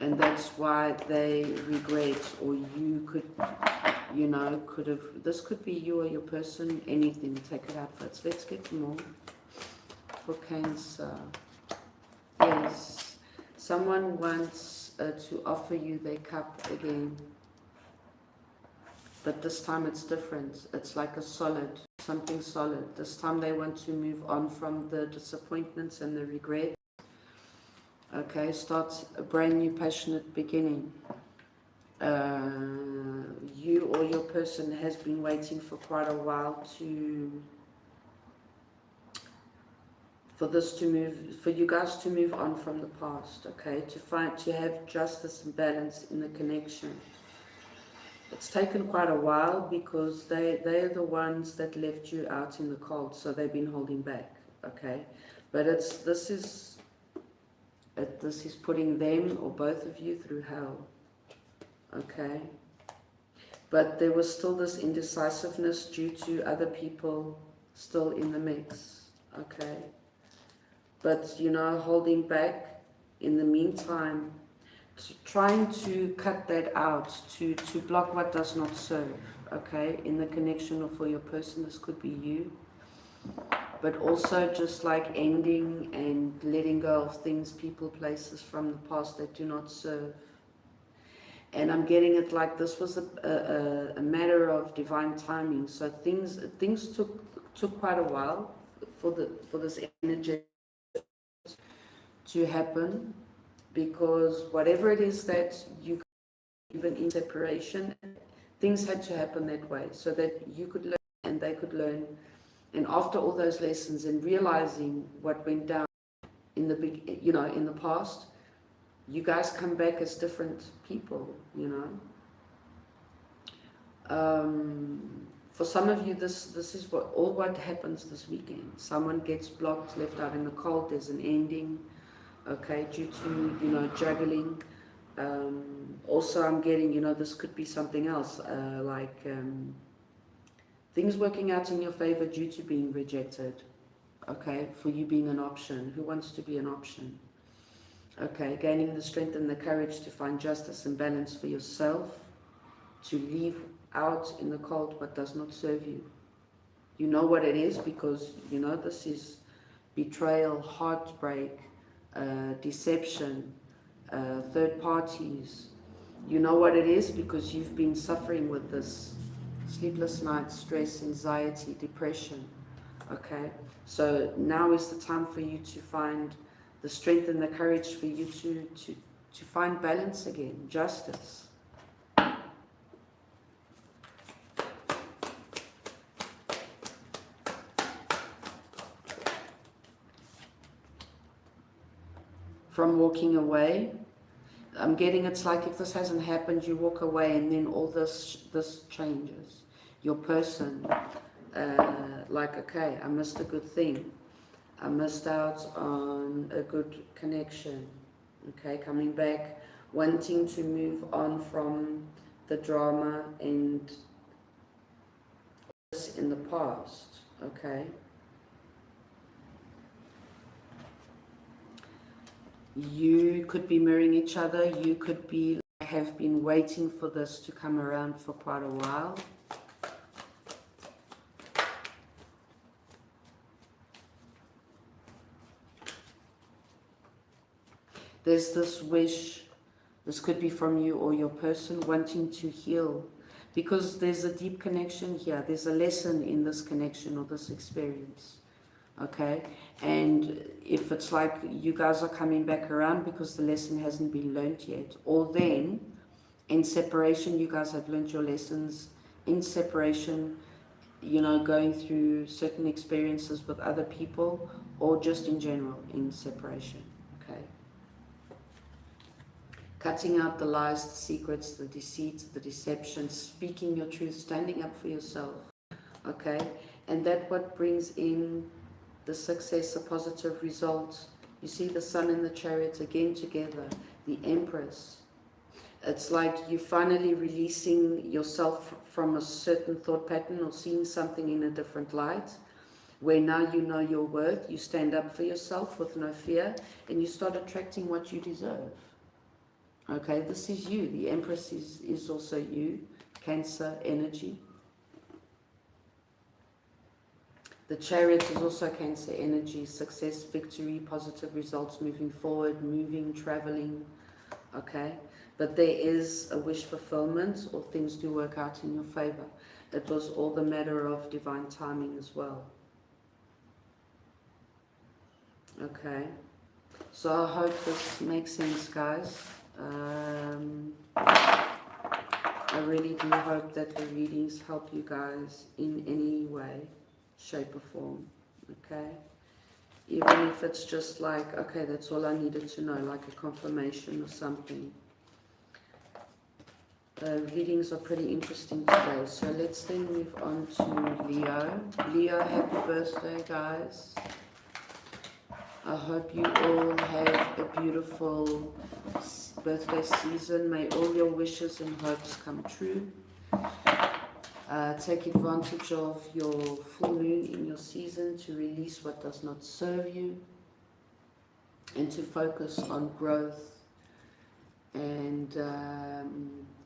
And that's why they regret, or you could, you know, could have, this could be you or your person, anything, take it out first. Let's get more for Cancer. Yes, someone wants to offer you their cup again, but this time it's different. It's like a solid, something solid. This time they want to move on from the disappointments and the regret. Okay, start a brand new passionate beginning. You or your person has been waiting for quite a while to for this to move, for you guys to move on from the past, okay? To have justice and balance in the connection. It's taken quite a while because they're the ones that left you out in the cold, so they've been holding back, okay? But this is putting them or both of you through hell, okay? But there was still this indecisiveness due to other people still in the mix, okay? But, you know, holding back in the meantime, trying to cut that out, to block what does not serve, okay? In the connection or for your person, this could be you. But also just like ending and letting go of things, people, places from the past that do not serve. And I'm getting it like this was a matter of divine timing. So things took quite a while for this energy to happen, because whatever it is that you, even in separation, things had to happen that way so that you could learn and they could learn. And after all those lessons and realizing what went down in the big, you know, in the past, you guys come back as different people, you know. For some of you, this is what happens this weekend. Someone gets blocked, left out in the cold. There's an ending, okay, due to, you know, juggling. Also, I'm getting, you know, this could be something else, like things working out in your favor due to being rejected, okay, for you being an option. Who wants to be an option? Okay, gaining the strength and the courage to find justice and balance for yourself, to leave out in the cold what does not serve you. You know what it is, because you know this is betrayal, heartbreak, deception, third parties. You know what it is because you've been suffering with this: sleepless nights, stress, anxiety, depression. Okay, so now is the time for you to find the strength and the courage for you to find balance again, justice. From walking away, I'm getting it's like if this hasn't happened, you walk away and then all this changes. Your person, like, okay, I missed a good thing. I missed out on a good connection. Okay, coming back, wanting to move on from the drama and this in the past. Okay. You could be mirroring each other. You could be have been waiting for this to come around for quite a while. There's this wish, this could be from you or your person, wanting to heal, because there's a deep connection here. There's a lesson in this connection or this experience. Okay, and if it's like you guys are coming back around because the lesson hasn't been learnt yet, or then in separation you guys have learnt your lessons in separation, you know, going through certain experiences with other people, or just in general in separation. Okay, cutting out the lies, the secrets, the deceit, the deception, speaking your truth, standing up for yourself. Okay, and that what brings in the success, a positive result. You see the Sun and the Chariot again together, the Empress. It's like you're finally releasing yourself from a certain thought pattern or seeing something in a different light, where now you know your worth, you stand up for yourself with no fear, and you start attracting what you deserve. Okay, this is you. The Empress is also you, Cancer energy. The Chariot is also Cancer energy, success, victory, positive results, moving forward, moving, traveling, okay? But there is a wish fulfillment, or things do work out in your favor. It was all the matter of divine timing as well. Okay, so I hope this makes sense, guys. I really do hope that the readings help you guys in any way, shape or form. Okay, Even if it's just like, okay, that's all I needed to know, like a confirmation or something. Readings are pretty interesting today. So let's then move on to Leo. Leo, happy birthday, guys. I hope you all have a beautiful birthday season. May all your wishes and hopes come true. Take advantage of your full moon in your season to release what does not serve you and to focus on growth and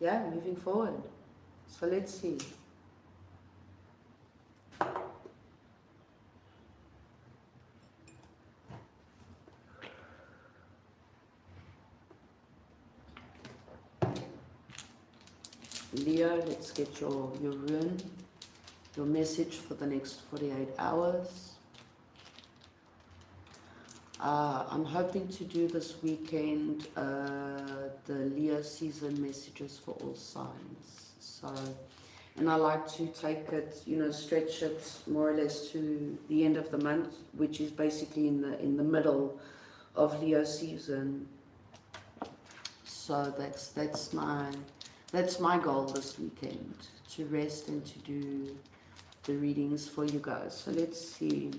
yeah, moving forward. So let's see. Leo, let's get your rune, your message for the next 48 hours. I'm hoping to do this weekend the Leo season messages for all signs. So, and I like to take it, you know, stretch it more or less to the end of the month, which is basically in the middle of Leo season. So that's my goal this weekend, to rest and to do the readings for you guys. So let's see.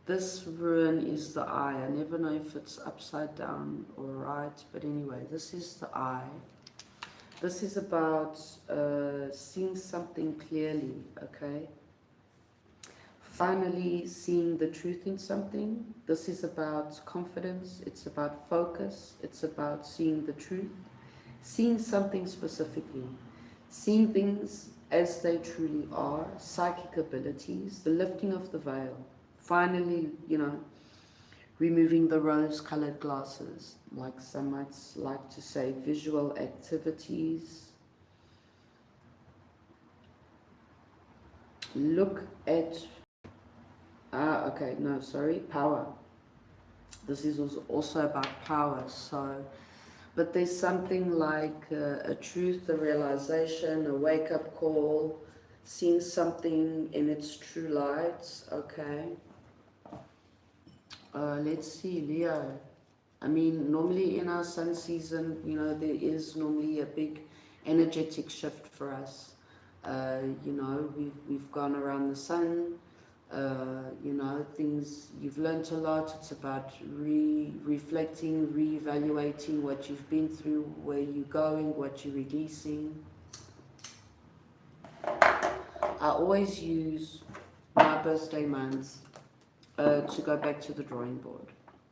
This rune is the eye. I never know if it's upside down or right, but anyway, this is the eye. This is about seeing something clearly, okay? Finally seeing the truth in something. This is about confidence, it's about focus, it's about seeing the truth, seeing something specifically, seeing things as they truly are, psychic abilities, the lifting of the veil. Finally, you know, removing the rose-colored glasses, like some might like to say, visual activities. Look at, okay, no, sorry, power. This is also about power, so, but there's something like a truth, a realization, a wake-up call, seeing something in its true light, okay. Let's see, Leo. I mean, normally in our sun season, you know, there is normally a big energetic shift for us. You know, we've gone around the sun. You know, things, you've learnt a lot. It's about reflecting, reevaluating what you've been through, where you're going, what you're releasing. I always use my birthday month to go back to the drawing board,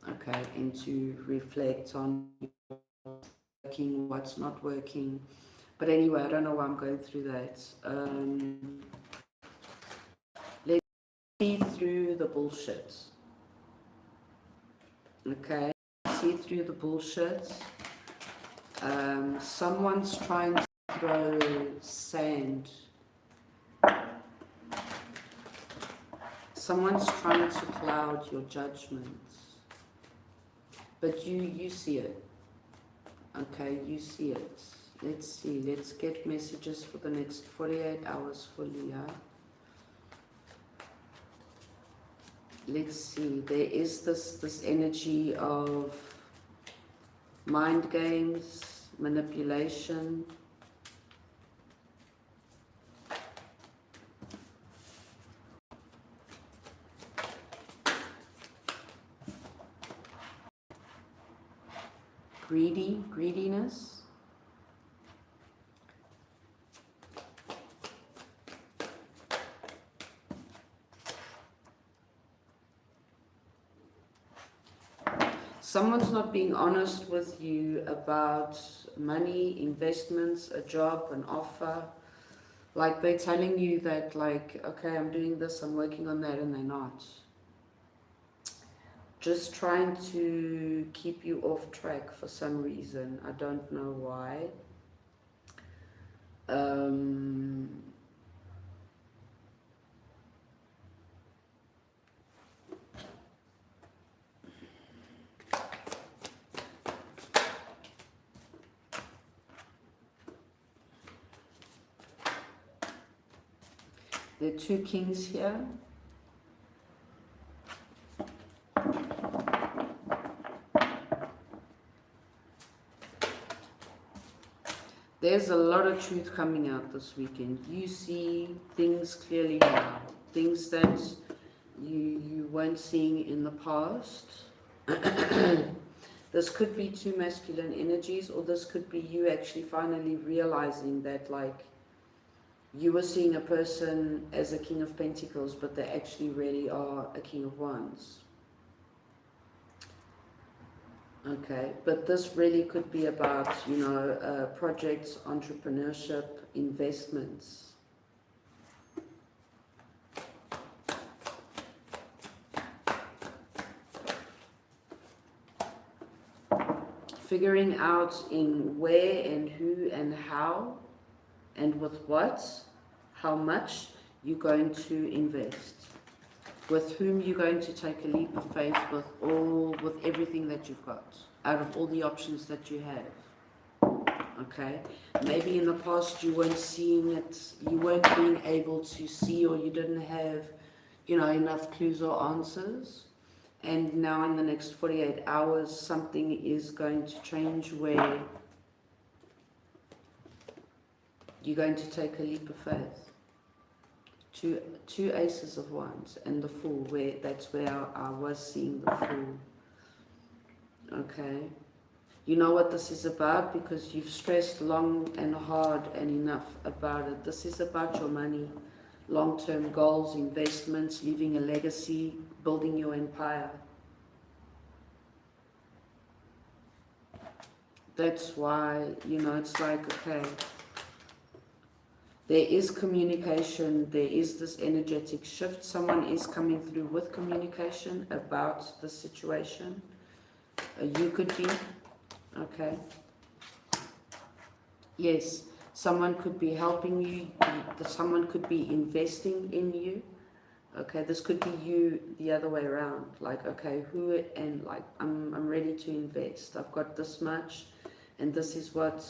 okay, and to reflect on what's working, what's not working. But anyway, I don't know why I'm going through that. Let's see through the bullshit, okay? See through the bullshit. Someone's trying to throw sand. Someone's trying to cloud your judgment, but you see it, okay, you see it. Let's see, let's get messages for the next 48 hours for Leo. Let's see, there is this energy of mind games, manipulation. Greediness. Someone's not being honest with you about money, investments, a job, an offer. Like they're telling you that, like, okay, I'm doing this, I'm working on that, and they're not. Just trying to keep you off track for some reason. I don't know why. There are two kings here. There's a lot of truth coming out this weekend. You see things clearly now. Things that you weren't seeing in the past. This could be two masculine energies, or this could be you actually finally realizing that, like, you were seeing a person as a King of Pentacles, but they actually really are a King of Wands. Okay, but this really could be about, you know, projects, entrepreneurship, investments. Figuring out in where and who and how and with what, how much you're going to invest. With whom you're going to take a leap of faith with everything that you've got, out of all the options that you have. Okay? Maybe in the past you weren't seeing it, you weren't being able to see, or you didn't have, you know, enough clues or answers. And now in the next 48 hours, something is going to change where you're going to take a leap of faith. Two aces of wands and the fool, where that's where I was seeing the fool. Okay, you know what this is about, because you've stressed long and hard and enough about it. This is about your money, long-term goals, investments, leaving a legacy, building your empire. That's why, you know, it's like, okay, there is communication, there is this energetic shift. Someone is coming through with communication about the situation. You could be, okay. Yes, someone could be helping you, someone could be investing in you. Okay, this could be you the other way around. Like, okay, who, and like, I'm ready to invest. I've got this much, and this is what,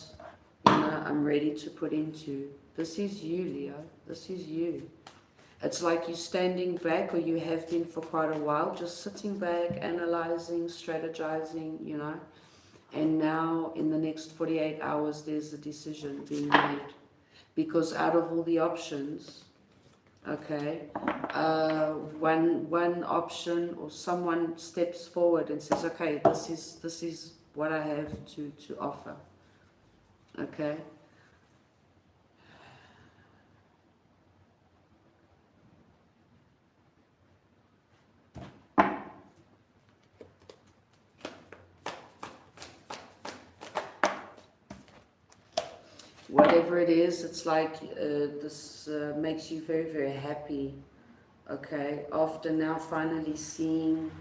you know, I'm ready to put into. This is you, Leo. This is you. It's like you're standing back, or you have been for quite a while, just sitting back, analyzing, strategizing, you know. And now, in the next 48 hours, there's a decision being made. Because out of all the options, okay, one option, or someone steps forward and says, okay, this is what I have to offer. Okay. Whatever it is, it's like this makes you very, very happy. Okay, after now finally seeing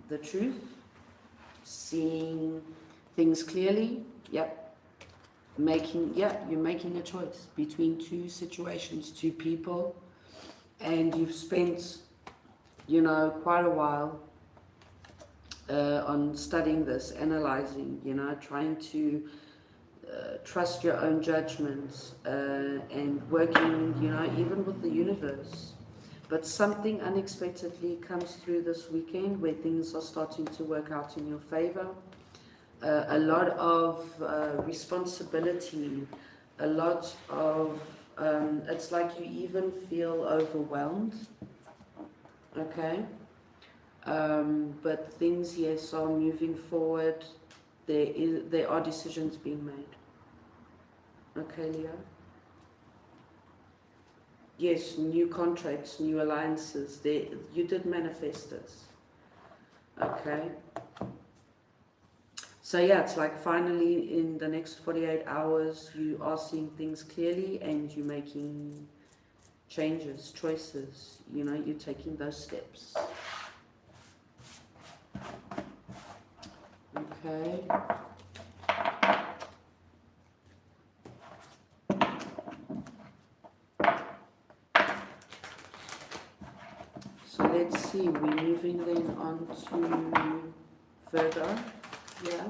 the truth, seeing things clearly. Yep, you're making a choice between two situations, two people, and you've spent, you know, quite a while on studying this, analyzing, you know, trying to trust your own judgments, and working, you know, even with the universe. But something unexpectedly comes through this weekend where things are starting to work out in your favor. A lot of responsibility, a lot of, it's like you even feel overwhelmed, okay? But things, yes, are moving forward. There are decisions being made. Okay, Leo? Yes, new contracts, new alliances. You did manifest this. Okay? So yeah, it's like finally in the next 48 hours, you are seeing things clearly and you're making changes, choices. You know, you're taking those steps. Okay. So let's see, we're moving then on to Virgo. Yeah.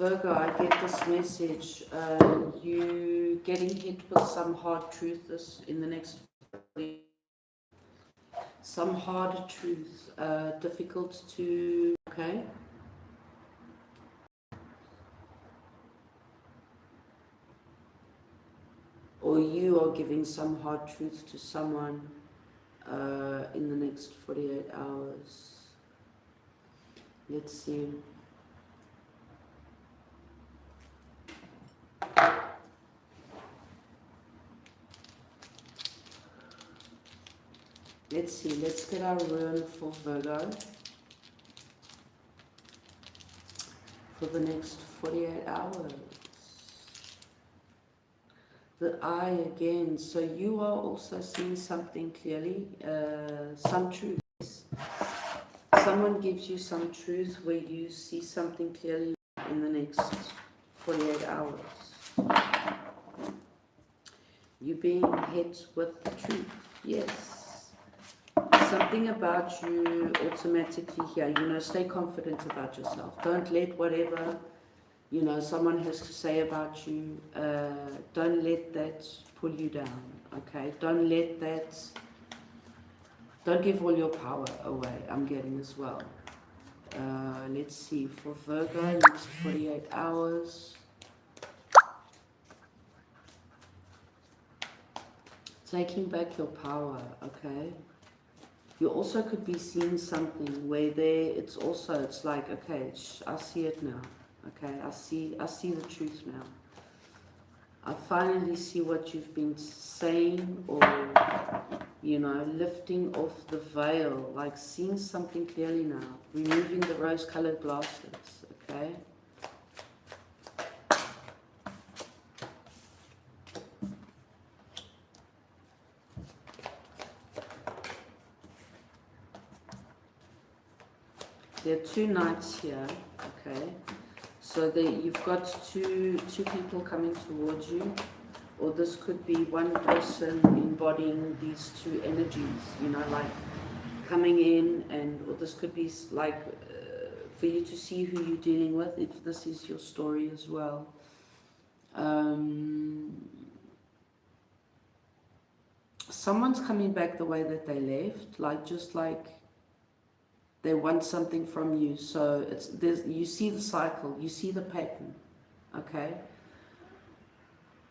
Virgo, I get this message. You getting hit with some hard truth in the next, some hard truth, difficult to, okay? Or you are giving some hard truth to someone in the next 48 hours. Let's see. Let's see, let's get our rune for Virgo for the next 48 hours. The eye again, so you are also seeing something clearly, some truth. Someone gives you some truth where you see something clearly in the next 48 hours. You're being hit with the truth, yes. Something about you automatically here, stay confident about yourself. Don't let whatever, someone has to say about you, don't let that pull you down, okay? Don't give all your power away, I'm getting as well. Let's see, for Virgo, next 48 hours. Taking back your power, okay? You also could be seeing something where it's like, okay, I see it now, okay? I see the truth now. I finally see what you've been saying, or, lifting off the veil, like seeing something clearly now, removing the rose-colored glasses, okay? There are two knights here, okay? So you've got two people coming towards you, or this could be one person embodying these two energies, like coming in, or this could be like for you to see who you're dealing with, if this is your story as well. Someone's coming back the way that they left, just like they want something from you. So you see the cycle, you see the pattern, okay?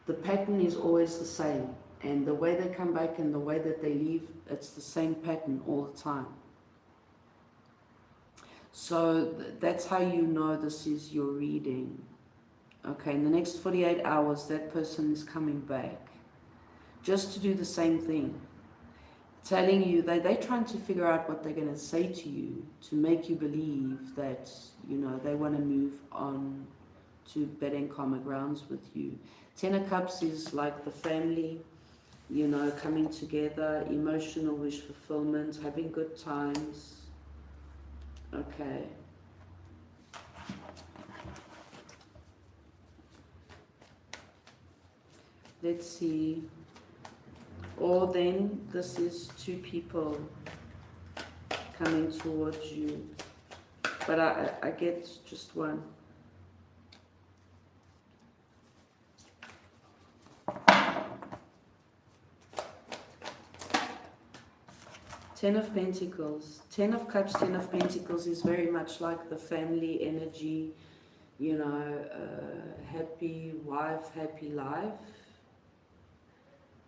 The pattern is always the same, and the way they come back and the way that they leave, it's the same pattern all the time. So that's how you know this is your reading. Okay, in the next 48 hours, that person is coming back just to do the same thing. Telling you that they're trying to figure out what they're going to say to you to make you believe that, they want to move on to better and calmer grounds with you. Ten of Cups is like the family, coming together, emotional wish fulfillment, having good times. Okay. Let's see. Or then this is two people coming towards you. But I get just one. Ten of Pentacles. 10 of Cups, 10 of Pentacles is very much like the family energy, happy wife, happy life.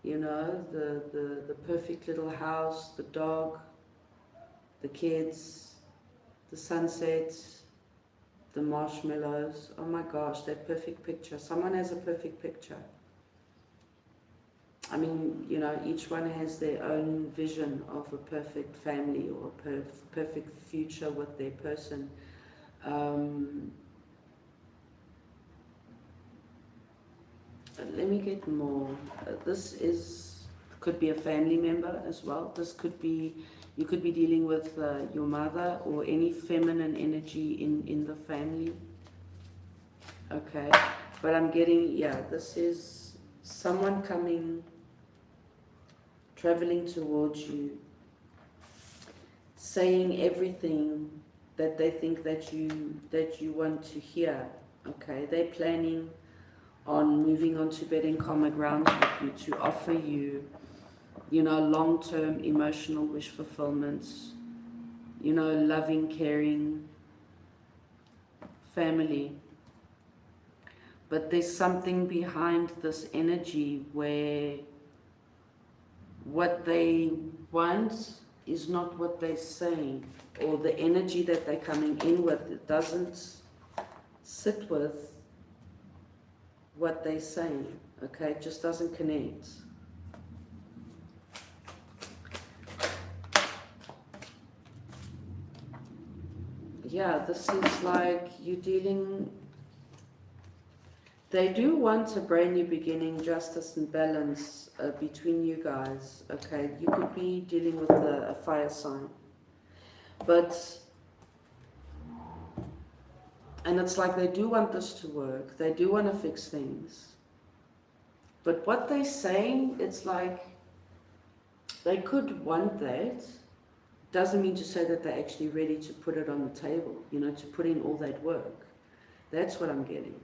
The perfect little house, the dog, the kids, the sunset, the marshmallows. Oh my gosh, that perfect picture. Someone has a perfect picture. I mean, each one has their own vision of a perfect family or a perfect future with their person. Let me get more. Could be a family member as well. This could be, you could be dealing with your mother or any feminine energy in the family. Okay, but I'm getting, this is someone coming, traveling towards you, saying everything that they think that you want to hear. Okay, they're planning on moving on to better and calmer grounds with you to offer you, you know, long-term emotional wish fulfillments, you know, loving, caring family. But there's something behind this energy where what they want is not what they're saying, or the energy that they're coming in with, it doesn't sit with what they're saying, okay? It just doesn't connect. Yeah, this is like you dealing, they do want a brand new beginning, justice and balance between you guys, okay? You could be dealing with a fire sign, but, and it's like they do want this to work, they do want to fix things, but what they're saying, it's like they could want that, doesn't mean to say that they're actually ready to put it on the table, you know, to put in all that work. That's what I'm getting.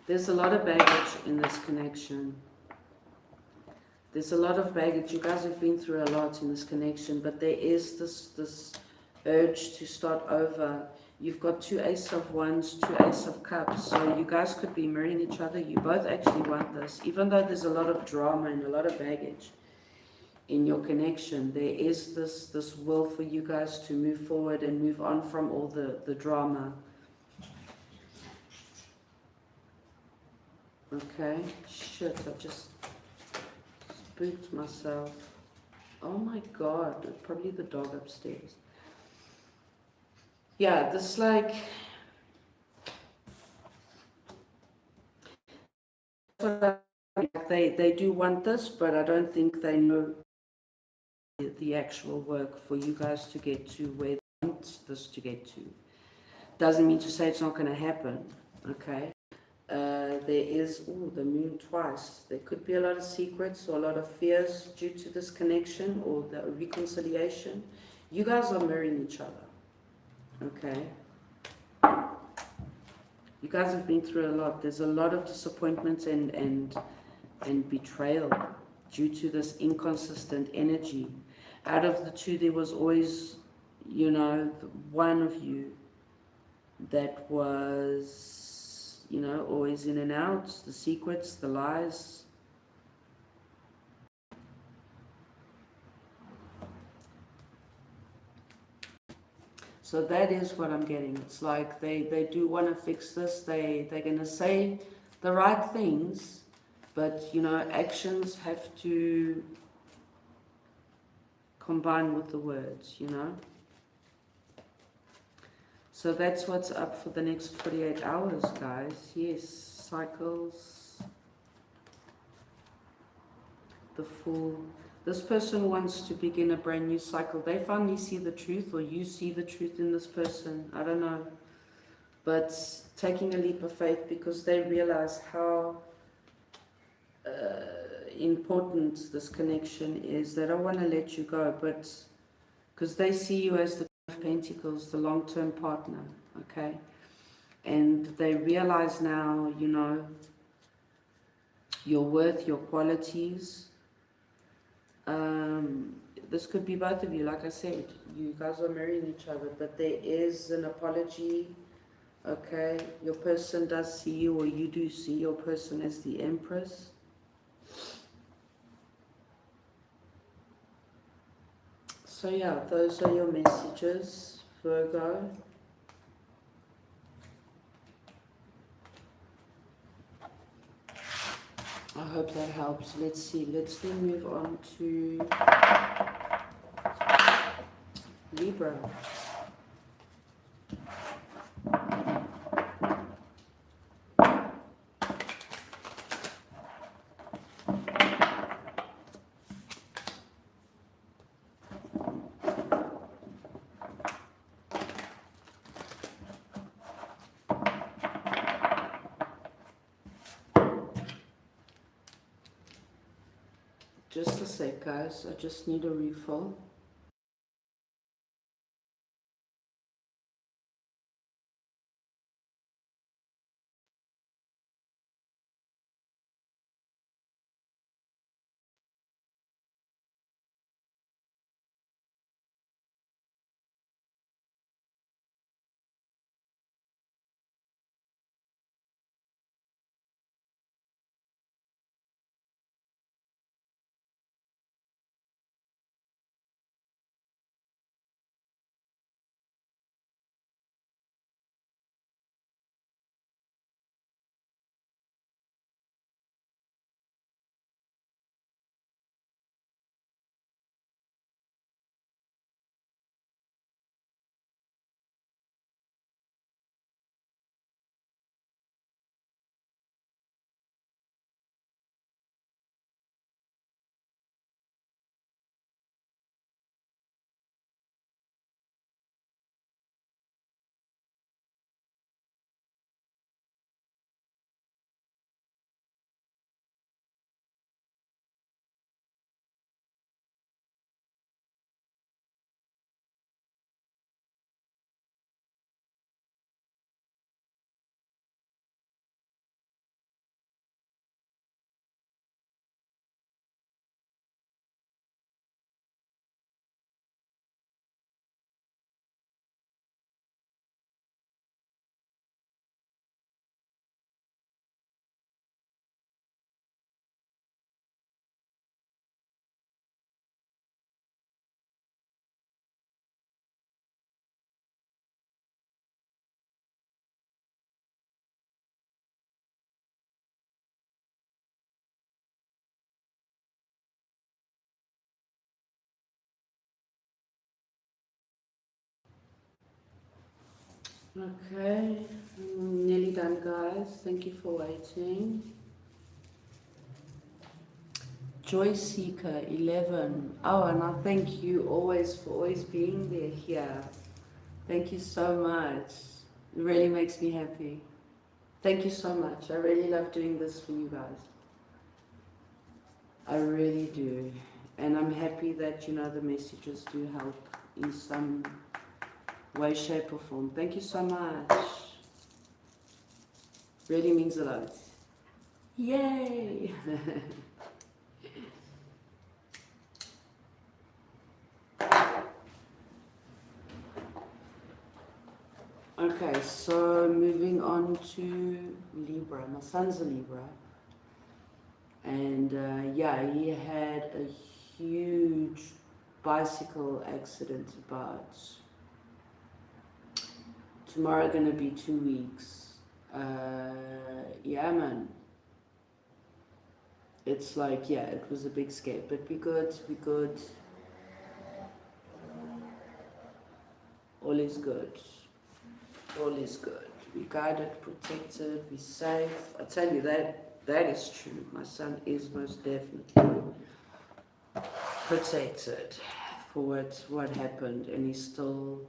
There's a lot of baggage in this connection. There's a lot of baggage. You guys have been through a lot in this connection, but there is this urge to start over. You've got 2 Ace of Wands, 2 Ace of Cups, so you guys could be mirroring each other. You both actually want this. Even though there's a lot of drama and a lot of baggage in your connection, there is this will for you guys to move forward and move on from all the drama. Okay, shit, I just spooked myself. Oh my god, probably the dog upstairs. Yeah, this like, they do want this, but I don't think they know the actual work for you guys to get to where they want this to get to. Doesn't mean to say it's not going to happen, okay? There is, the moon twice. There could be a lot of secrets or a lot of fears due to this connection or the reconciliation. You guys are mirroring each other, okay? You guys have been through a lot. There's a lot of disappointment and betrayal due to this inconsistent energy. Out of the two, there was always, you know, one of you that was, you know, always in and out, the secrets, the lies. So that is what I'm getting. It's like they do want to fix this. They're going to say the right things, but, you know, actions have to combine with the words, you know. So that's what's up for the next 48 hours, guys. Yes, cycles, the Fool. This person wants to begin a brand new cycle. They finally see the truth, or you see the truth in this person. I don't know. But taking a leap of faith because they realize how important this connection is. They don't want to let you go, but because they see you as the Queen of Pentacles, the long-term partner, okay? And they realize now, you know, your worth, your qualities. This could be both of you, like I said. You guys are marrying each other, but there is an apology, okay? Your person does see you, or you do see your person as the Empress. So yeah, those are your messages, Virgo. I hope that helps. Let's see. Let's then move on to Libra. sec, guys. I just need a refill. Okay, I'm nearly done, guys. Thank you for waiting. Joy Seeker 11. Oh, and I thank you always for always being there here. Thank you so much. It really makes me happy. Thank you so much. I really love doing this for you guys. I really do. And I'm happy that, the messages do help in some way, shape or form. Thank you so much. Really means a lot. Yay! Okay, so moving on to Libra. My son's a Libra. And yeah, he had a huge bicycle accident about tomorrow, gonna be 2 weeks. Yeah, man. It's like, yeah, it was a big scare, but we're good, we're good. All is good. All is good. We guided, protected, we safe. I tell you that is true. My son is most definitely protected for what happened, and he's still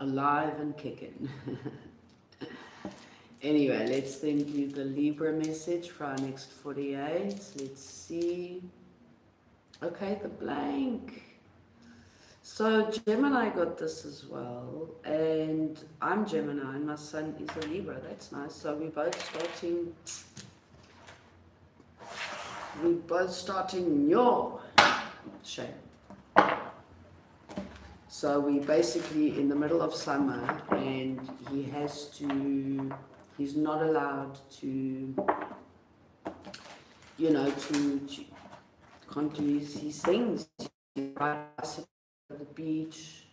alive and kicking. Anyway, let's then do the Libra message for our next 48. Let's see. Okay, the blank. So Gemini got this as well, and I'm Gemini and my son is a Libra. That's nice. So we're both starting your shame. So we're basically in the middle of summer, and he's not allowed to can't do his things. Ride at the beach,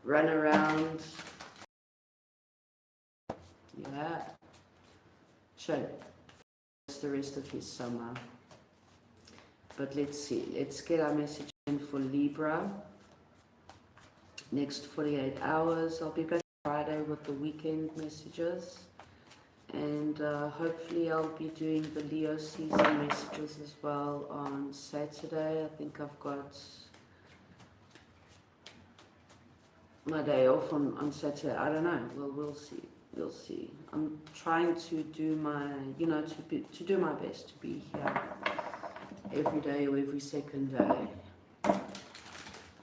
run around. Yeah. Shame. That's the rest of his summer. But let's see. Let's get our message in for Libra. Next 48 hours. I'll be back Friday with the weekend messages. And hopefully I'll be doing the Leo season messages as well on Saturday. I think I've got my day off on Saturday. I don't know. Well, we'll see. We'll see. I'm trying to do my, to do my best to be here every day or every second day.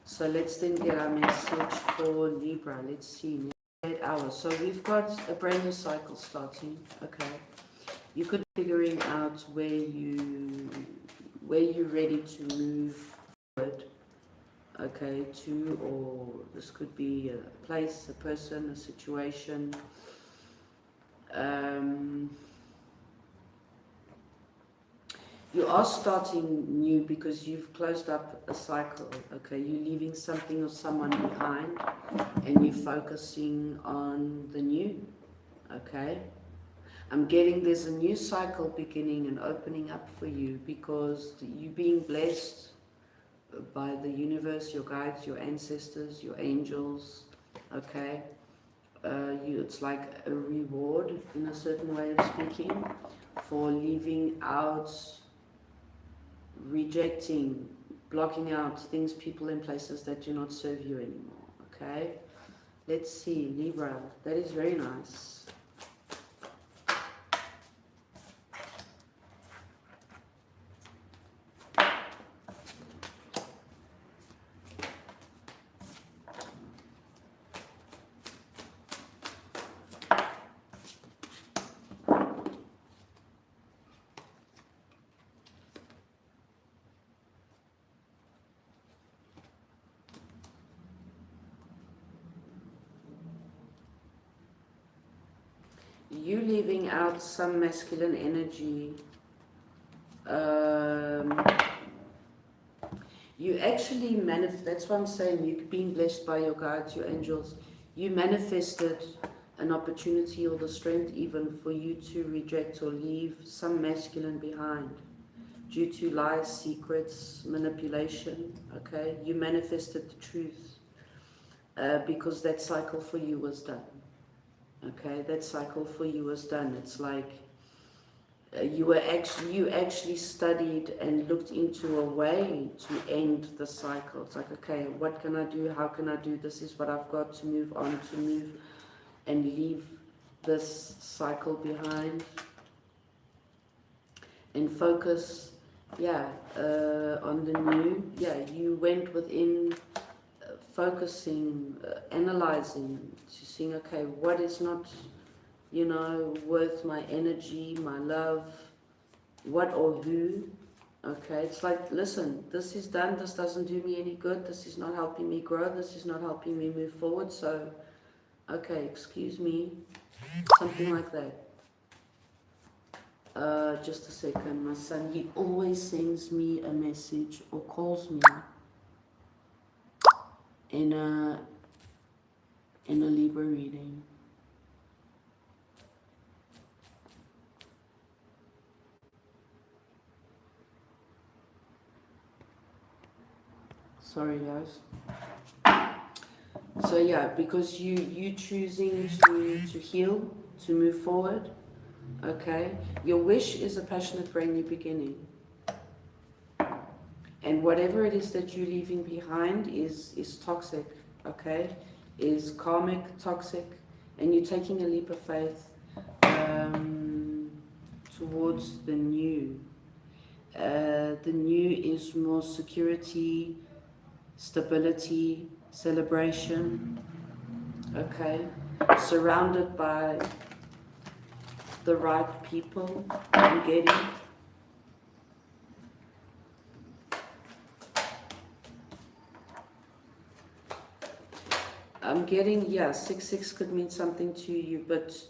So let's then get our message for Libra. Let's see, 8 hours. So we've got a brand new cycle starting, okay? You could be figuring out where you're ready to move forward, okay, to, or this could be a place, a person, a situation. You are starting new because you've closed up a cycle, okay? You're leaving something or someone behind and you're focusing on the new, okay? I'm getting there's a new cycle beginning and opening up for you because you're being blessed by the universe, your guides, your ancestors, your angels, okay? It's like a reward in a certain way of speaking for leaving out, rejecting, blocking out things, people, and places that do not serve you anymore, okay? Let's see, Libra, that is very nice. You leaving out some masculine energy. You actually that's what I'm saying, you being blessed by your guides, your angels. You manifested an opportunity or the strength even for you to reject or leave some masculine behind due to lies, secrets, manipulation, okay? You manifested the truth because that cycle for you was done. Okay, that cycle for you was done. It's like you actually studied and looked into a way to end the cycle. It's like, okay, what can I do? How can I do? This is what I've got to move on, to move and leave this cycle behind and focus, on the new. Yeah, you went within, focusing, analyzing, to seeing, okay, what is not, worth my energy, my love, what or who, okay? It's like, listen, this is done, this doesn't do me any good, this is not helping me grow, this is not helping me move forward, so, okay, excuse me, something like that. Just a second, my son, he always sends me a message or calls me in a Libra reading. Sorry guys. So yeah, because you choosing to heal, to move forward, okay? Your wish is a passionate brand new beginning. And whatever it is that you're leaving behind is toxic, okay? Is karmic, toxic, and you're taking a leap of faith towards the new. The new is more security, stability, celebration, okay? Surrounded by the right people. I'm getting, 6/6 could mean something to you, but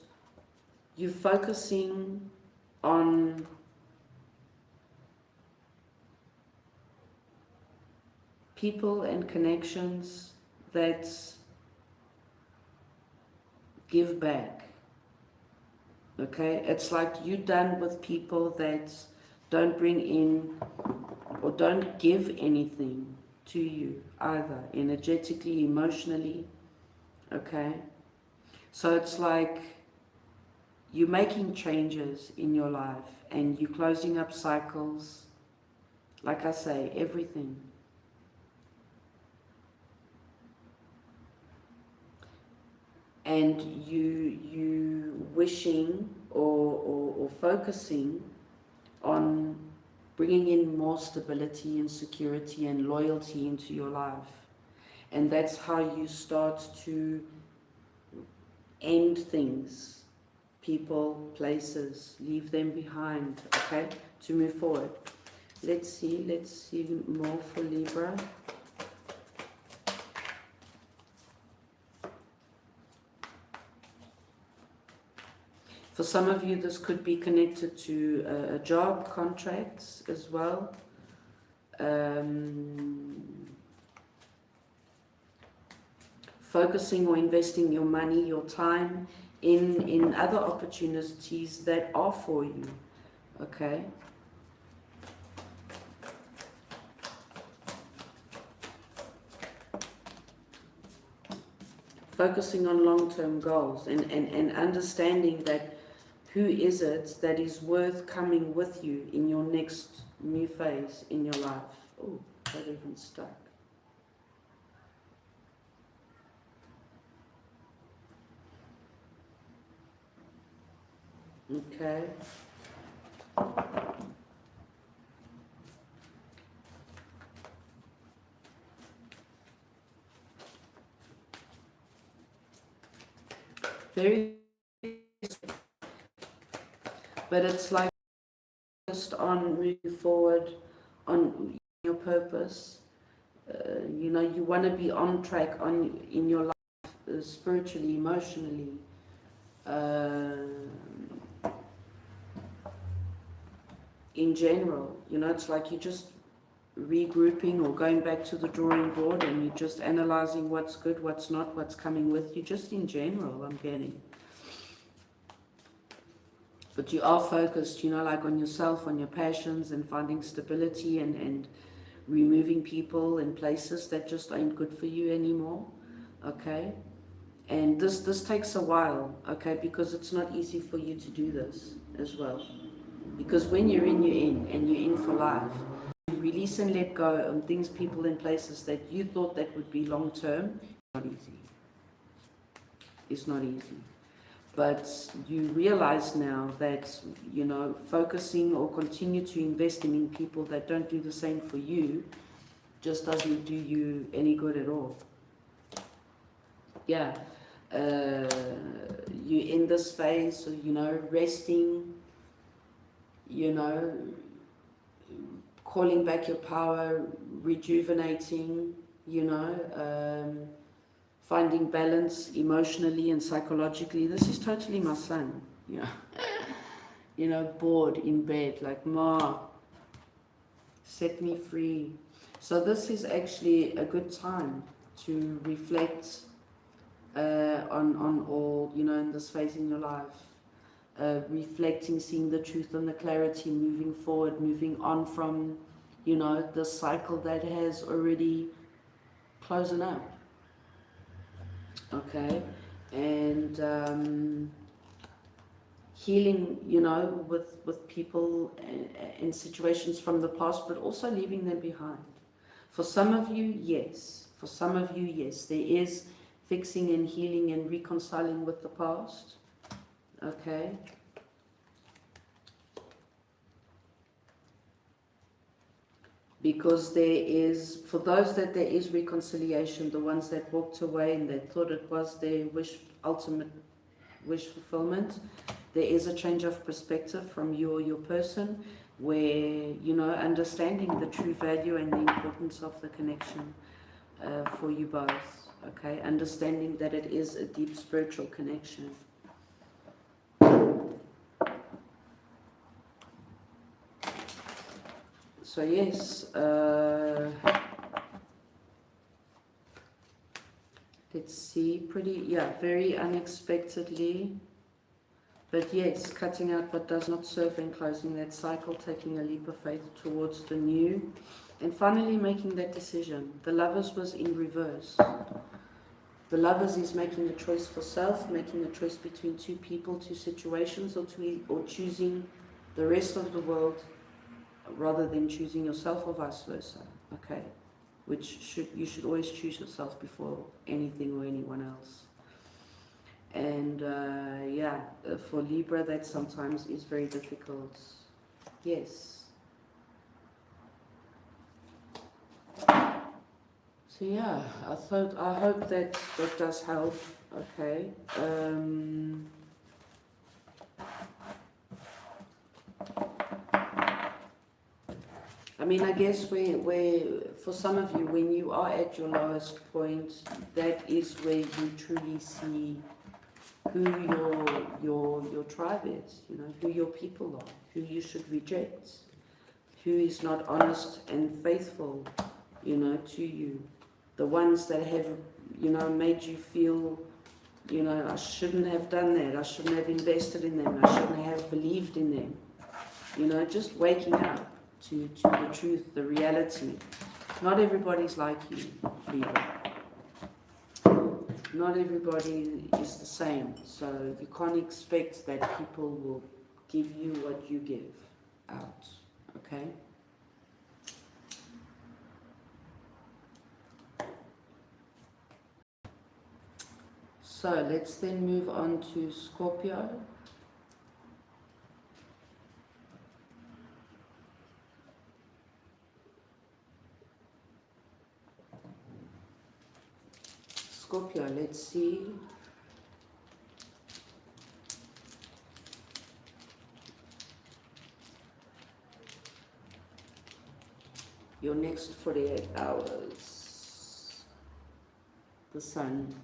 you're focusing on people and connections that give back, okay? It's like you're done with people that don't bring in or don't give anything to you either, energetically, emotionally, okay? So it's like you're making changes in your life and you're closing up cycles, like I say, everything. And you wishing or focusing on bringing in more stability and security and loyalty into your life. And that's how you start to end things, people, places, leave them behind, okay, to move forward. Let's see more for Libra. For some of you, this could be connected to a job, contracts as well. Focusing or investing your money, your time in other opportunities that are for you, okay? Focusing on long-term goals and understanding that who is it that is worth coming with you in your next new phase in your life. Oh, that even stuck. Okay. Very, but it's like just on moving forward on your purpose. You know, you want to be on track in your life, spiritually, emotionally. In general, you know, it's like you're just regrouping or going back to the drawing board and you're just analyzing what's good, what's not, what's coming with you, just in general, I'm getting. But you are focused, you know, like on yourself, on your passions, and finding stability and removing people and places that just ain't good for you anymore, okay? And this takes a while, okay, because it's not easy for you to do this as well. Because when you're in, and you're in for life, you release and let go of things, people, and places that you thought that would be long term. Not easy. It's not easy. But you realize now that, you know, focusing or continue to investing in people that don't do the same for you just doesn't do you any good at all. Yeah. You in this phase, you know, resting, you know, calling back your power, rejuvenating, you know, finding balance emotionally and psychologically. This is totally my son, you know. You know, bored in bed, like, Ma, set me free. So this is actually a good time to reflect on all, you know, in this phase in your life. Reflecting, seeing the truth and the clarity, moving forward, moving on from, you know, the cycle that has already closing up. Okay, and healing, you know, with people in situations from the past, but also leaving them behind. For some of you, yes. For some of you, yes. There is fixing and healing and reconciling with the past. Okay. Because there is, for those that there is reconciliation, the ones that walked away and that thought it was their ultimate wish fulfillment, there is a change of perspective from you or your person, where, you know, understanding the true value and the importance of the connection for you both. Okay, understanding that it is a deep spiritual connection. So yes, let's see, pretty, yeah, very unexpectedly, but yes, cutting out what does not serve and closing that cycle, taking a leap of faith towards the new, and finally making that decision. The Lovers was in reverse. The Lovers is making a choice for self, making a choice between two people, two situations, or choosing the rest of the world rather than choosing yourself, or vice versa. Okay, you should always choose yourself before anything or anyone else. And for Libra, that sometimes is very difficult. Yes. So yeah, I hope that does help. Okay. I mean, I guess where for some of you, when you are at your lowest point, that is where you truly see who your tribe is. You know, who your people are, who you should reject, who is not honest and faithful, you know, to you. The ones that have, you know, made you feel, you know, I shouldn't have done that, I shouldn't have invested in them, I shouldn't have believed in them. You know, just waking up to the truth, the reality. Not everybody's like you, Libra. Not everybody is the same, so you can't expect that people will give you what you give out, okay? So let's then move on to Scorpio. Scorpio, let's see. Your next 48 hours. The Sun.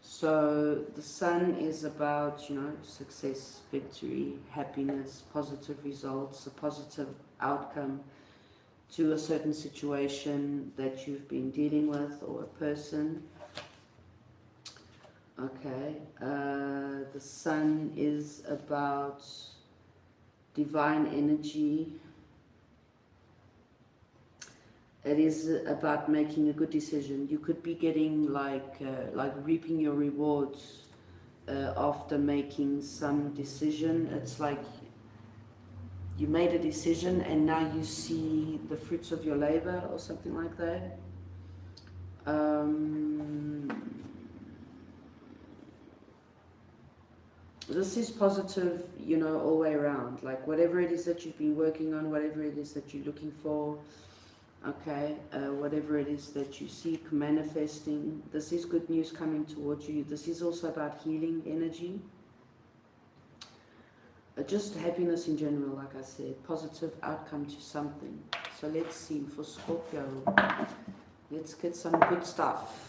So the Sun is about, you know, success, victory, happiness, positive results, a positive outcome to a certain situation that you've been dealing with or a person. Okay, the Sun is about divine energy. It is about making a good decision. You could be getting like reaping your rewards after making some decision. It's like you made a decision and now you see the fruits of your labor or something like that. This is positive, you know, all the way around. Like whatever it is that you've been working on, whatever it is that you're looking for, okay, whatever it is that you seek manifesting, this is good news coming towards you. This is also about healing energy. Just happiness in general, like I said, positive outcome to something. So let's see, for Scorpio, let's get some good stuff.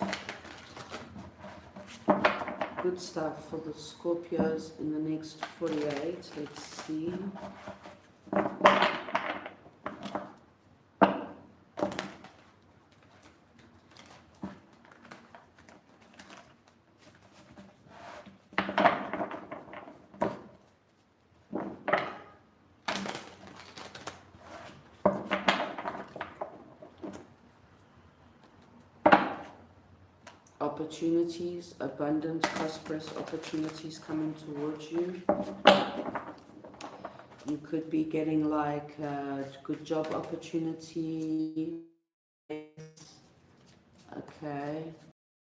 Good stuff for the Scorpios in the next 48. Let's see. Opportunities, abundant, prosperous opportunities coming towards you. You could be getting like a good job opportunity. Okay.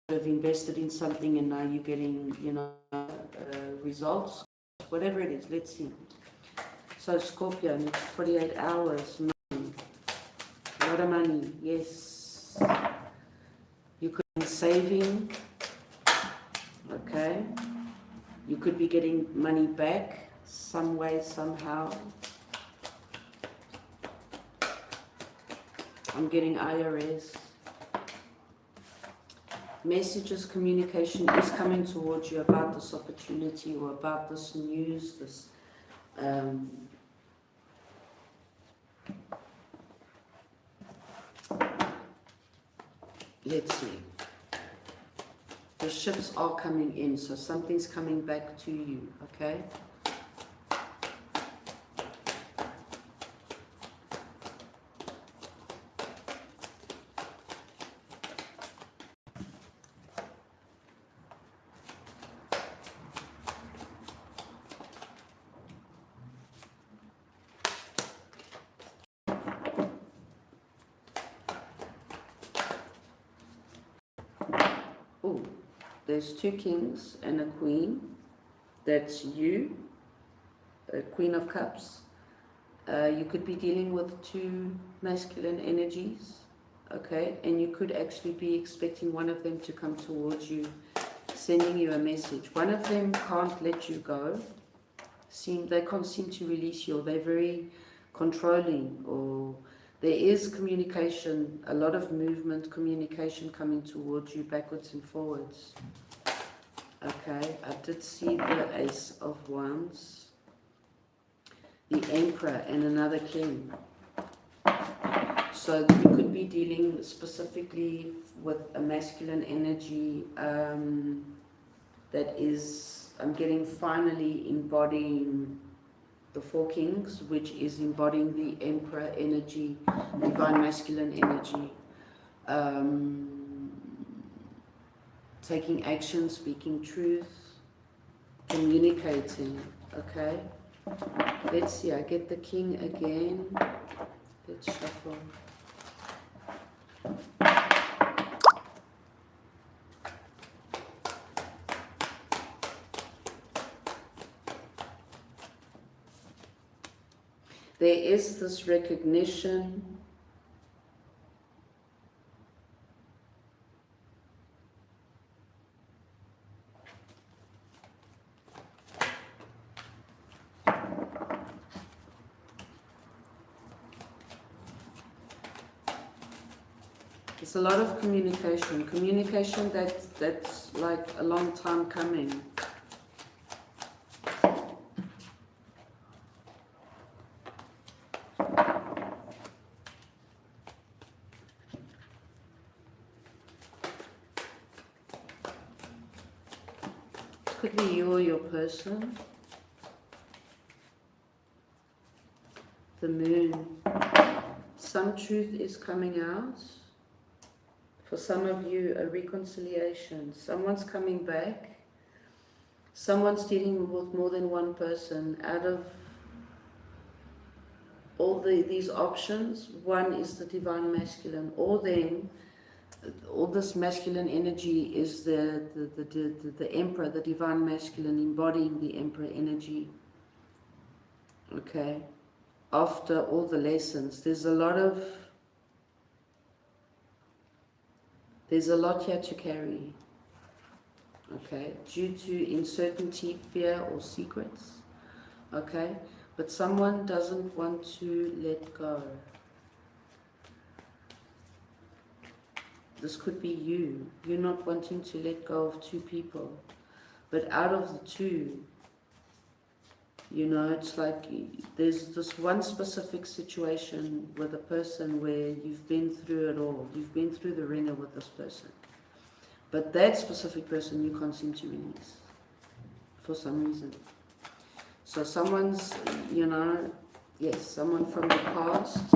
You've invested in something and now you're getting, you know, results. Whatever it is, let's see. So Scorpio, next 48 hours, money. A lot of money, yes. You could be saving, okay. You could be getting money back some way, somehow. I'm getting IRS. Messages, communication is coming towards you about this opportunity or about this news, this let's see. The ships are coming in, so something's coming back to you, okay? Oh, there's two kings and a queen. That's you, a Queen of Cups. You could be dealing with two masculine energies. okay? And you could actually be expecting one of them to come towards you, sending you a message. One of them can't let you go. They can't seem to release you, or they're very controlling, or there is communication, a lot of movement, communication coming towards you backwards and forwards. Okay, I did see the Ace of Wands, the Emperor, and another King. So you could be dealing specifically with a masculine energy that is, I'm getting, finally embodying the Four Kings, which is embodying the Emperor energy, divine masculine energy. Taking action, speaking truth, communicating, okay? Let's see, I get the King again. Let's shuffle. There is this recognition there's a lot of communication that's like a long time coming. Could be you or your person. The Moon. Some truth is coming out. For some of you, a reconciliation. Someone's coming back. Someone's dealing with more than one person. Out of all these options, one is the divine masculine. Or then, all this masculine energy is the Emperor, the divine masculine, embodying the Emperor energy. Okay. After all the lessons, there's a lot here to carry. Okay. Due to uncertainty, fear, or secrets. Okay. But someone doesn't want to let go. This could be you. You're not wanting to let go of two people. But out of the two, you know, it's like there's this one specific situation with a person where you've been through it all. You've been through the ringer with this person. But that specific person you can't seem to release for some reason. So someone's, you know, yes, someone from the past.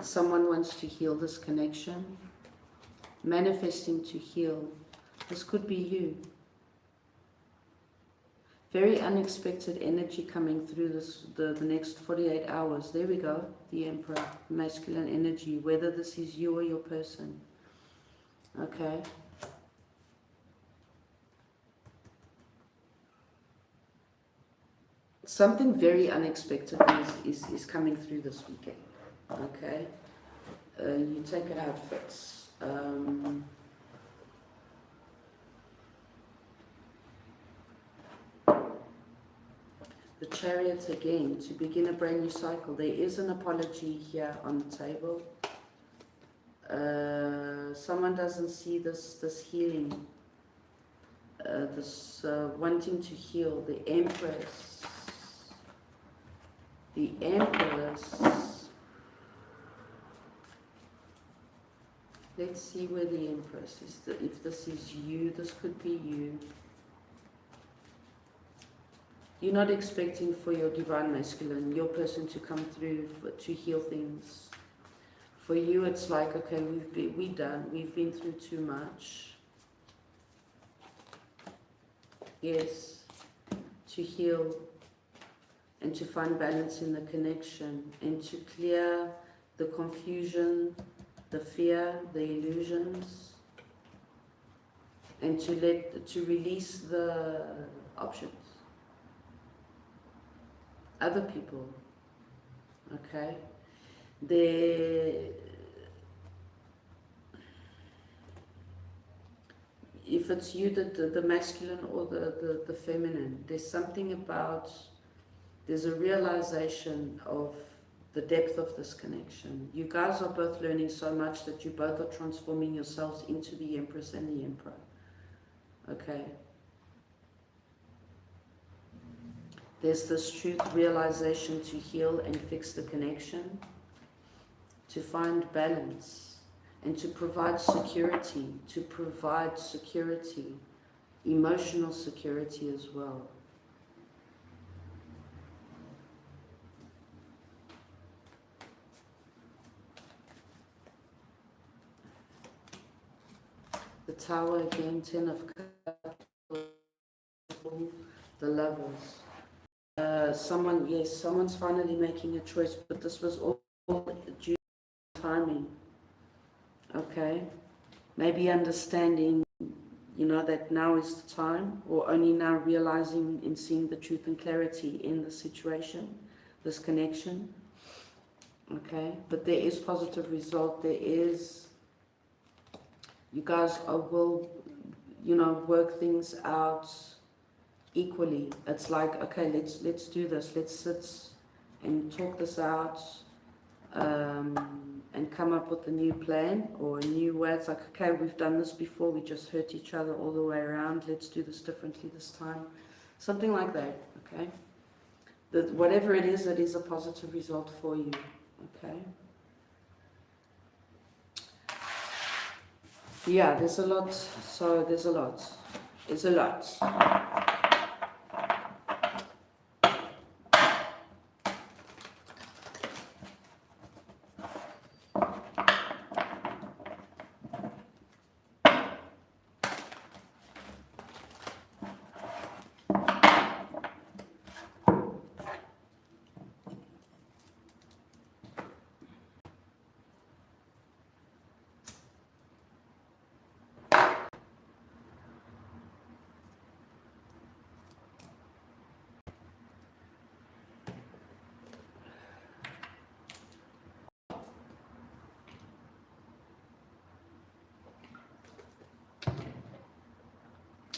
Someone wants to heal this connection, manifesting to heal. This could be you. Very unexpected energy coming through the next 48 hours. There we go, the Emperor, masculine energy, whether this is you or your person. Okay. Something very unexpected is coming through this weekend. Okay, you take outfits. The Chariot again, to begin a brand new cycle. There is an apology here on the table. Someone doesn't see this healing, this wanting to heal. The Empress. The Empress. Let's see where the Empress is. If this is you, this could be you. You're not expecting for your divine masculine, your person, to come through to heal things. For you, it's like, okay, we're done. We've been through too much. Yes, to heal and to find balance in the connection and to clear the confusion, the fear, the illusions, and to release the options. Other people. Okay, there, if it's you, the masculine or the feminine, there's something about, there's a realization of the depth of this connection. You guys are both learning so much that you both are transforming yourselves into the Empress and the Emperor. Okay. There's this truth realization to heal and fix the connection, to find balance, and to provide security, emotional security as well. The Tower again, 10 of Cups, the Lovers. Someone's finally making a choice, but this was all due to timing. Okay, maybe understanding, that now is the time, or only now realizing and seeing the truth and clarity in the situation, this connection. Okay, but there is positive result. There is, you guys will, work things out equally. It's like, okay, let's do this. Let's sit and talk this out, and come up with a new plan or a new way. It's like, okay, we've done this before. We just hurt each other all the way around. Let's do this differently this time. Something like that. Okay. Whatever it is a positive result for you. Okay. Yeah, there's a lot. So there's a lot. It's a lot.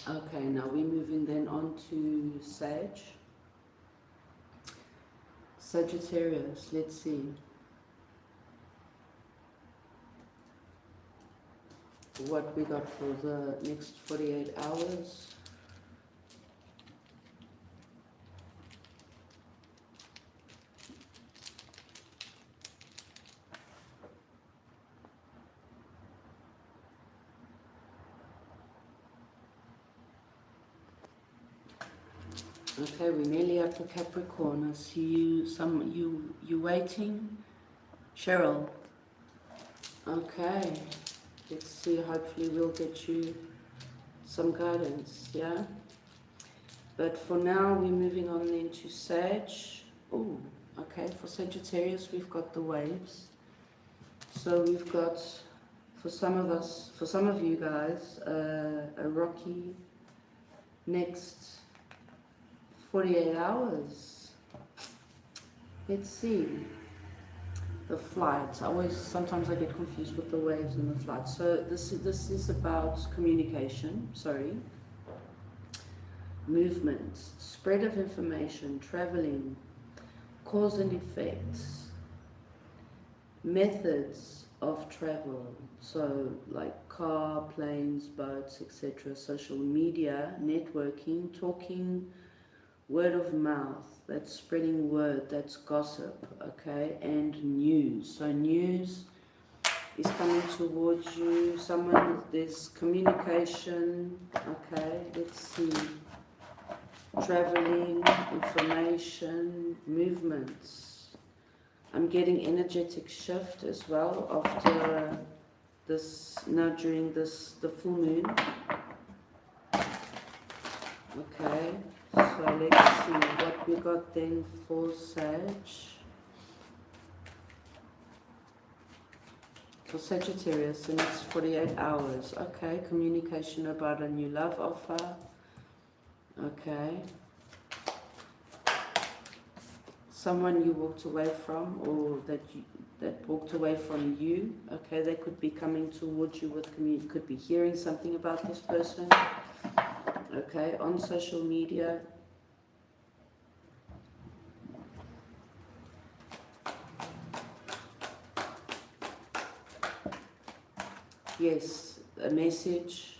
Okay, now we're moving then on to Sagittarius. Let's see. What we got for the next 48 hours. Okay, we're nearly up to Capricorn. I see you waiting. Cheryl. Okay. Let's see, hopefully we'll get you some guidance, yeah? But for now, we're moving on into Sag. Oh, okay, for Sagittarius, we've got the waves. So we've got, for some of you guys, a rocky next 48 hours. Let's see. The flights. Sometimes I get confused with the waves and the flights. So this is about communication, movement, spread of information, traveling, cause and effects, methods of travel. So like car, planes, boats, etc. Social media, networking, talking, word of mouth, that's spreading word, that's gossip, okay, and news. So news is coming towards you, there's communication, okay, let's see, traveling, information, movements. I'm getting energetic shift as well after this, now during the full moon, okay. So let's see what we got then for Sag. For Sagittarius, the next 48 hours. Okay, communication about a new love offer. Okay. someone you walked away from, or that walked away from you. Okay, they could be coming towards you with could be hearing something about this person. Okay, on social media. Yes, a message.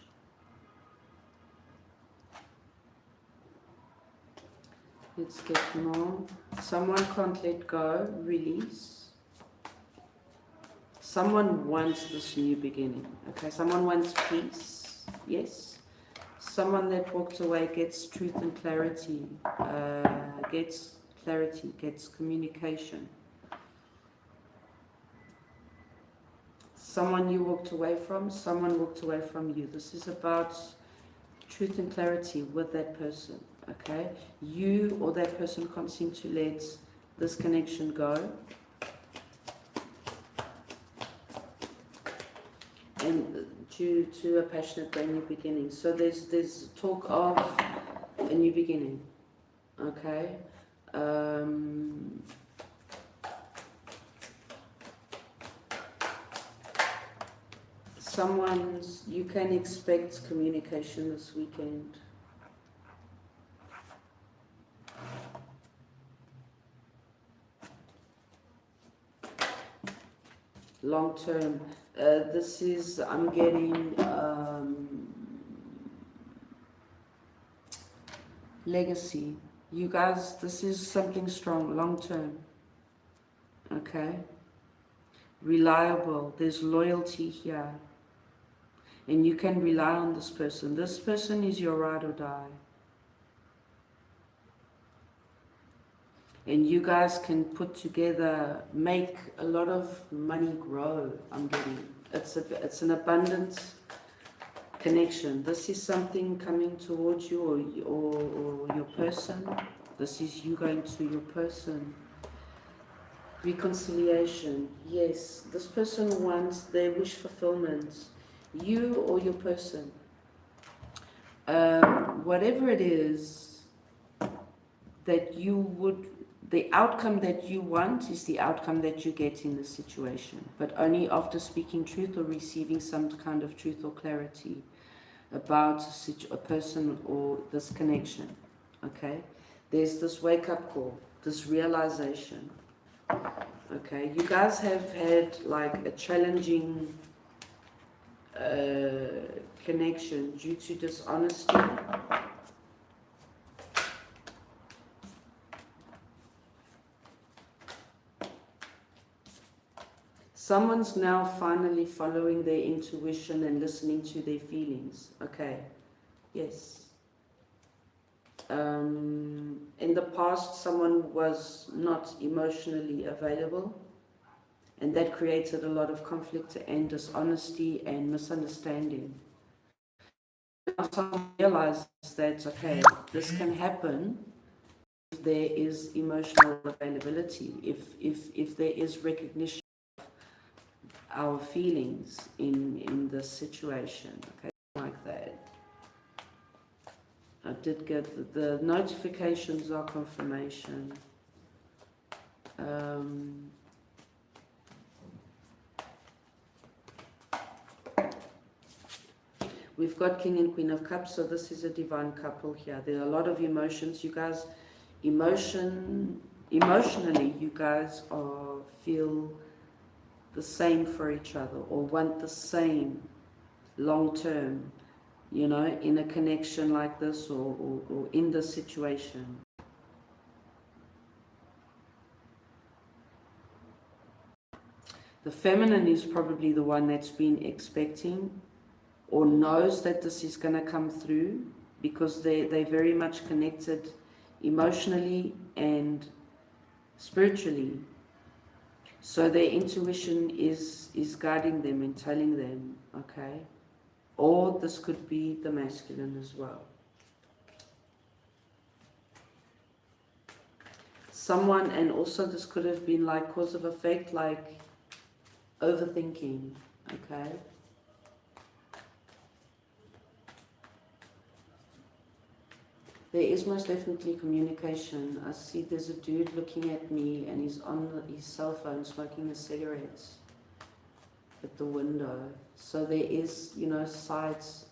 Let's get more. Someone can't let go, release. Someone wants this new beginning. Okay, someone wants peace. Yes. Someone that walked away gets truth and clarity. Gets communication. Someone you walked away from, someone walked away from you. This is about truth and clarity with that person, okay? You or that person can't seem to let this connection go. And due to a passionate brand new beginning. So there's talk of a new beginning, okay? You can expect communication this weekend. Long term. This is, I'm getting legacy. You guys, this is something strong, long term. Okay? Reliable. There's loyalty here. And you can rely on this person. This person is your ride or die. And you guys can put together, make a lot of money grow, I'm getting. It's an abundant connection. This is something coming towards you or your person. This is you going to your person. Reconciliation. Yes, this person wants their wish fulfillment. You or your person. Whatever it is that you would, the outcome that you want is the outcome that you get in the situation, but only after speaking truth or receiving some kind of truth or clarity about a person or this connection. Okay, there's this wake-up call, this realization. Okay, you guys have had like a challenging connection due to dishonesty. Someone's now finally following their intuition and listening to their feelings. Okay, yes. In the past, someone was not emotionally available, and that created a lot of conflict and dishonesty and misunderstanding. Now someone realizes that, okay, this can happen if there is emotional availability, if there is recognition our feelings in this situation, okay, like that. I did get the notifications are confirmation. We've got King and Queen of Cups, so this is a divine couple here. There are a lot of emotions. You guys, emotionally, you guys feel the same for each other, or want the same long term, you know, in a connection like this, or in this situation. The feminine is probably the one that's been expecting or knows that this is going to come through, because they're very much connected emotionally and spiritually. So their intuition is guiding them and telling them, okay? Or this could be the masculine as well. Someone, and also this could have been like cause of effect, like overthinking, okay? There is most definitely communication. I see there's a dude looking at me and he's on his cell phone smoking a cigarette at the window. So there is, you know, sights,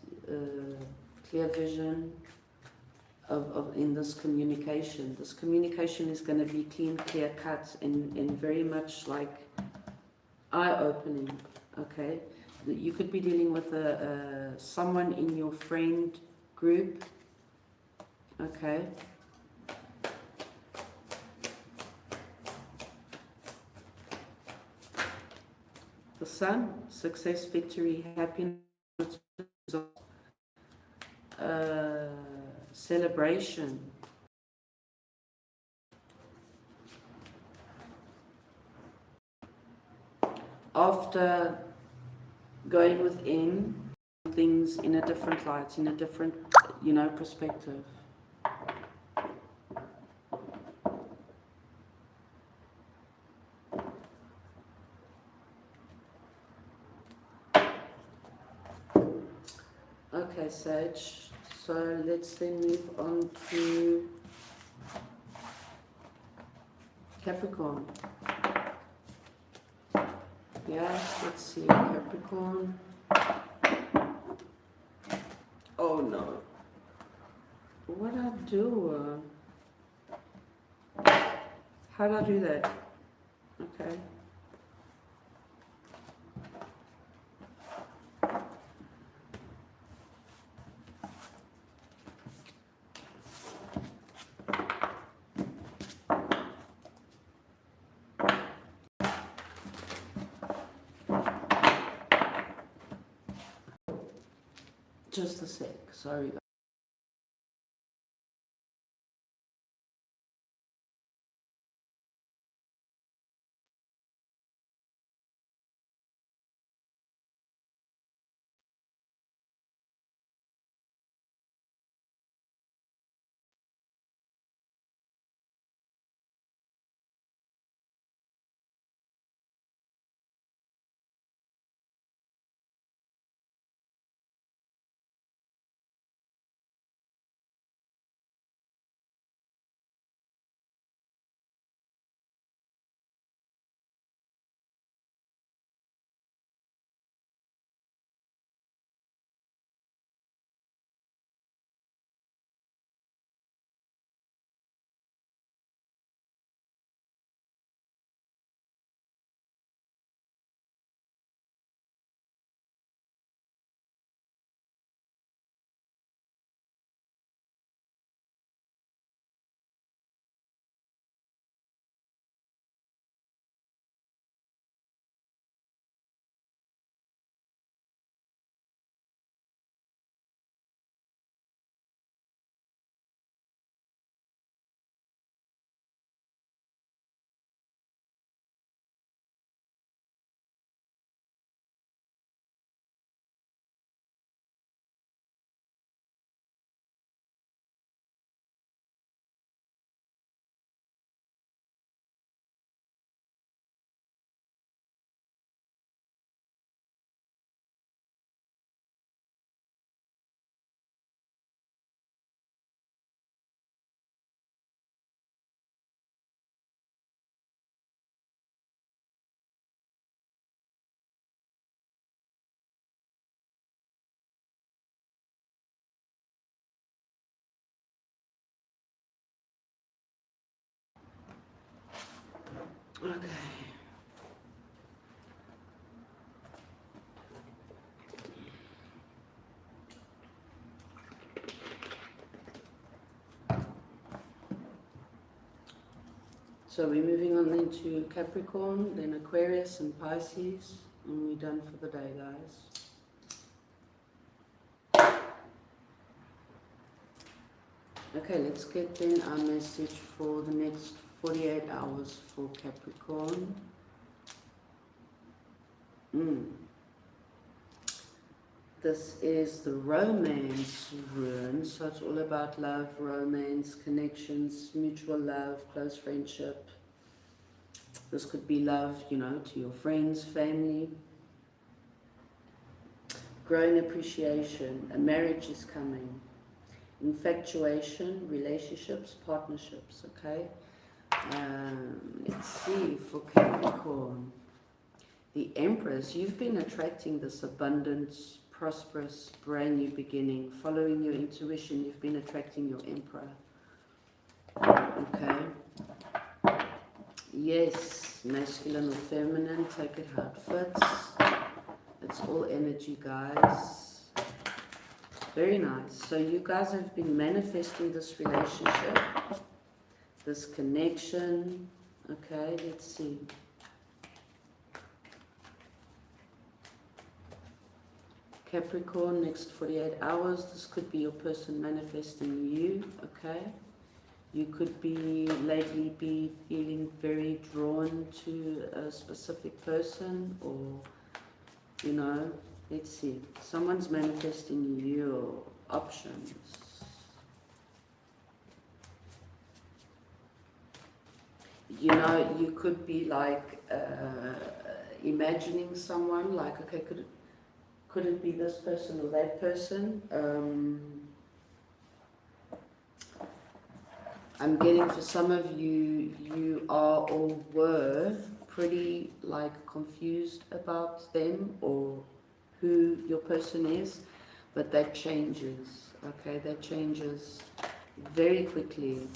clear vision in this communication. This communication is going to be clean, clear cut, and very much like eye-opening, okay? You could be dealing with someone in your friend group, okay? The Sun, success, victory, happiness, celebration. After going within things in a different light, in a different, you know, perspective. Okay, Sag. So let's then move on to Capricorn. Yeah, let's see, Capricorn. Oh no. What'd I do? How'd I do that? Okay. Just a sec, sorry. Okay. So we're moving on then to Capricorn, then Aquarius and Pisces, and we're done for the day, guys. Okay, let's get then our message for the next 48 hours for Capricorn. This is the romance rune, so it's all about love, romance, connections, mutual love, close friendship. This could be love, you know, to your friends, family. Growing appreciation, a marriage is coming. infatuation, relationships, partnerships, okay? Let's see, for Capricorn, the Empress, you've been attracting this abundance, prosperous, brand new beginning. Following your intuition, you've been attracting your Emperor. Okay. Yes, masculine or feminine, take it how it fits. It's all energy, guys. Very nice. So you guys have been manifesting this relationship, this connection. Okay, let's see. Capricorn, next 48 hours, this could be your person manifesting you, okay? You could be lately be feeling very drawn to a specific person, or, you know, let's see. Someone's manifesting your options. You know, you could be like imagining someone, like, okay, could it be this person or that person? I'm getting for some of you, you are or were pretty like confused about them or who your person is, but that changes, okay? That changes very quickly.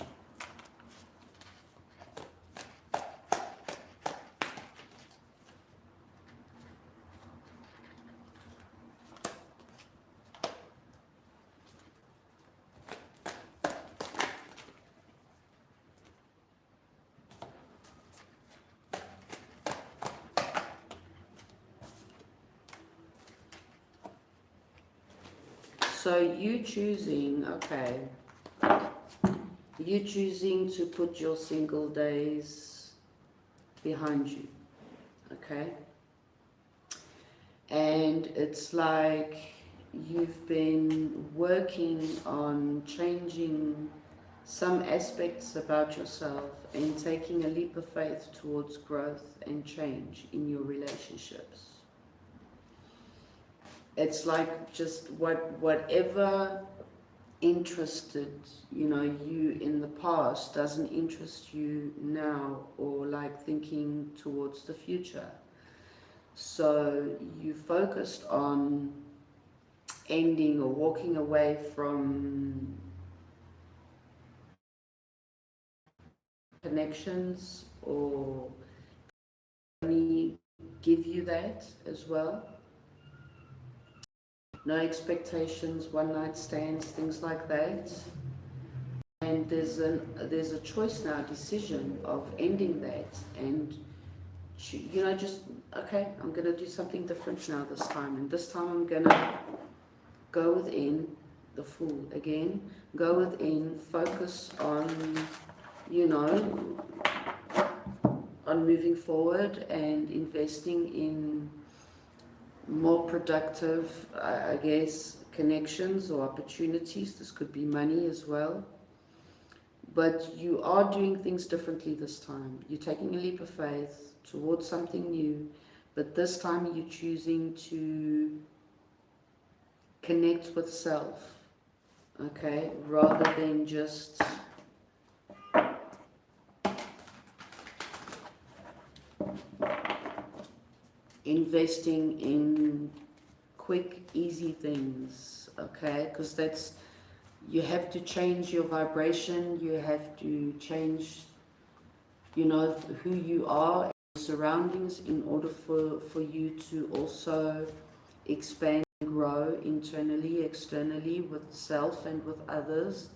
So you choosing, okay, you choosing to put your single days behind you, okay? And it's like you've been working on changing some aspects about yourself and taking a leap of faith towards growth and change in your relationships. It's like just whatever interested, you know, you in the past doesn't interest you now, or like thinking towards the future. So you focused on ending or walking away from connections, or only give you that as well. No expectations, one night stands, things like that. And there's a choice now, decision of ending that, and you know, just okay, I'm gonna do something different now this time, and this time I'm gonna go within, the Fool again, go within, focus on, you know, on moving forward and investing in more productive, I guess, connections or opportunities. This could be money as well. But you are doing things differently this time. You're taking a leap of faith towards something new, but this time you're choosing to connect with self, okay, rather than just investing in quick, easy things, okay, because that's, you have to change your vibration, you have to change, you know, who you are, and your surroundings, in order for you to also expand and grow internally, externally, with self and with others,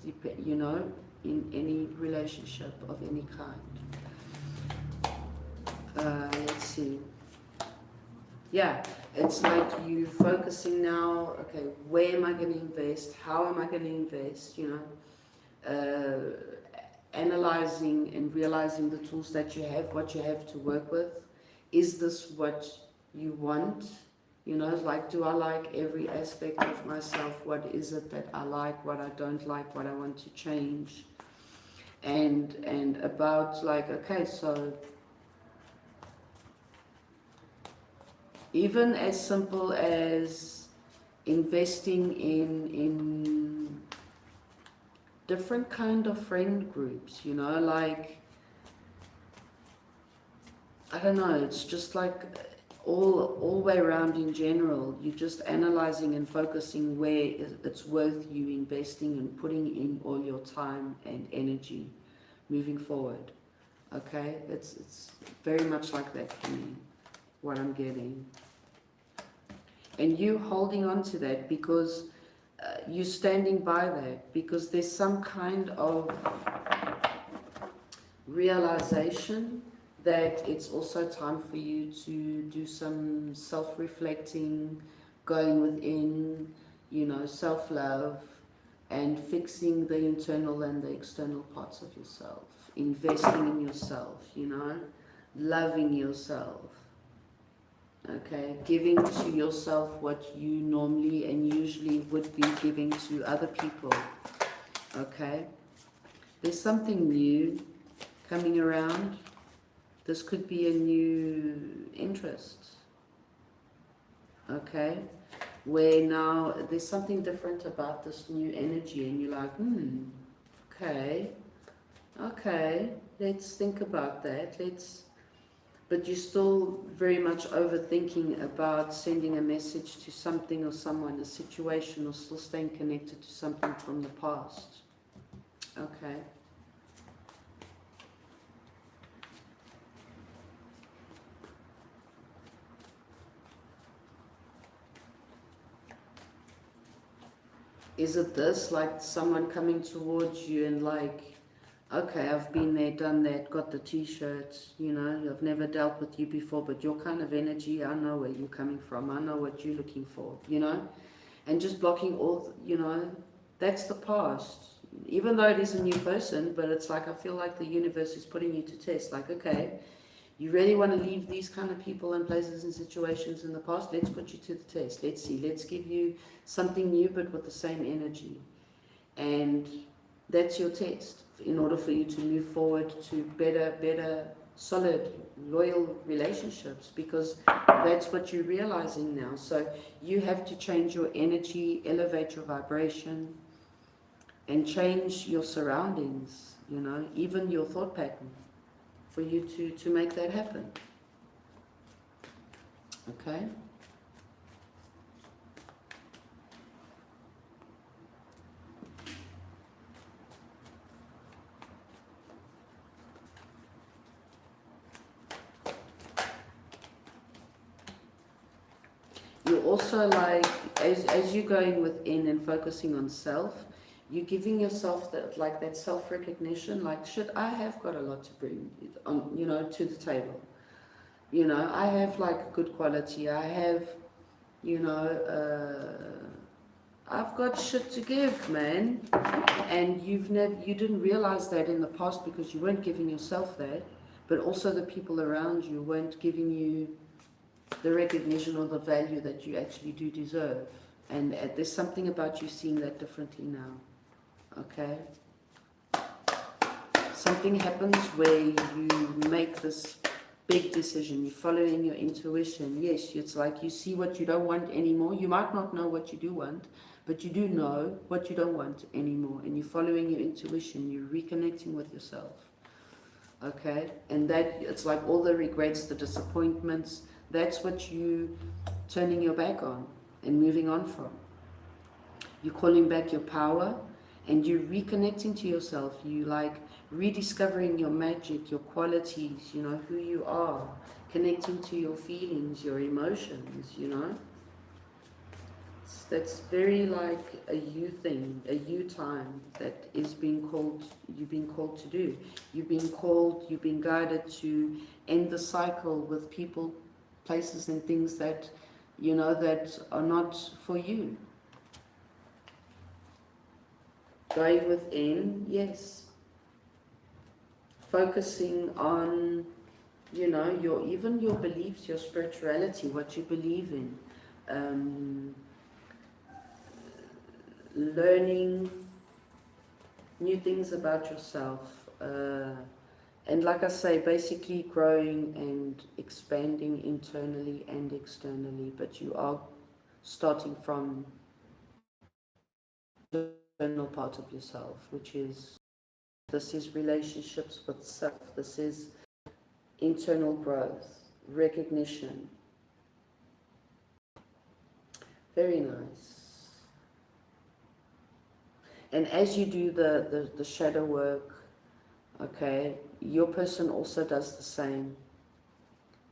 you know, in any relationship of any kind. Let's see. Yeah, it's like you focusing now, okay, where am I going to invest? How am I going to invest? You know, analyzing and realizing the tools that you have, what you have to work with. Is this what you want? You know, like, do I like every aspect of myself? What is it that I like, what I don't like, what I want to change? And about like, okay, so even as simple as investing in different kind of friend groups, you know, like, I don't know, it's just like all the way around in general, you're just analyzing and focusing where it's worth you investing and putting in all your time and energy moving forward. Okay, it's very much like that for me, what I'm getting. And you holding on to that because you standing by that, because there's some kind of realization that it's also time for you to do some self-reflecting, going within, you know, self-love, and fixing the internal and the external parts of yourself, investing in yourself, you know, loving yourself, okay, giving to yourself what you normally and usually would be giving to other people, okay. There's something new coming around. This could be a new interest, okay, where now there's something different about this new energy, and you're like, okay, let's think about that, but you're still very much overthinking about sending a message to something or someone, a situation, or still staying connected to something from the past, okay. Is it this, like someone coming towards you and like, okay, I've been there, done that, got the t-shirts, you know, I've never dealt with you before, but your kind of energy, I know where you're coming from, I know what you're looking for, you know, and just blocking all, you know, that's the past, even though it is a new person, but it's like, I feel like the universe is putting you to test, like, okay, you really want to leave these kind of people and places and situations in the past, let's put you to the test, let's see, let's give you something new but with the same energy, and that's your test in order for you to move forward to better, solid, loyal relationships, because that's what you're realizing now. So you have to change your energy, elevate your vibration, and change your surroundings, you know, even your thought pattern, for you to make that happen. Okay? You're also like, as you're going within and focusing on self, you're giving yourself that, like, that self-recognition, like, shit, I have got a lot to bring on, you know, to the table. You know, I have like good quality, I have, you know, I've got shit to give, man. And you didn't realize that in the past because you weren't giving yourself that, but also the people around you weren't giving you the recognition or the value that you actually do deserve. And there's something about you seeing that differently now, okay? Something happens where you make this big decision, you're following your intuition. Yes, it's like you see what you don't want anymore. You might not know what you do want, but you do know what you don't want anymore, and you're following your intuition, you're reconnecting with yourself, okay? And that, it's like all the regrets, the disappointments, that's what you turning your back on and moving on from. You're calling back your power, and you're reconnecting to yourself. You like rediscovering your magic, your qualities, you know, who you are, connecting to your feelings, your emotions, you know. That's very like a you thing, a you time that is being called, you've been called to do. You've been called, you've been guided to end the cycle with people, places and things that, you know, that are not for you. Going within, yes. Focusing on, you know, even your beliefs, your spirituality, what you believe in. Learning new things about yourself. And like I say, basically growing and expanding internally and externally, but you are starting from internal part of yourself, which is, this is relationships with self, this is internal growth, recognition. Very nice. And as you do the shadow work, okay, your person also does the same.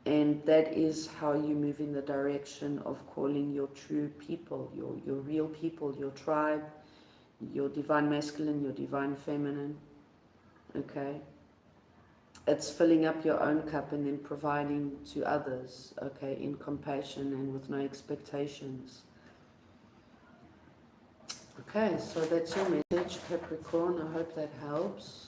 And that is how you move in the direction of calling your true people, your real people, your tribe, your divine masculine, your divine feminine. Okay? It's filling up your own cup and then providing to others, okay, in compassion and with no expectations. Okay, so that's your message, Capricorn. I hope that helps.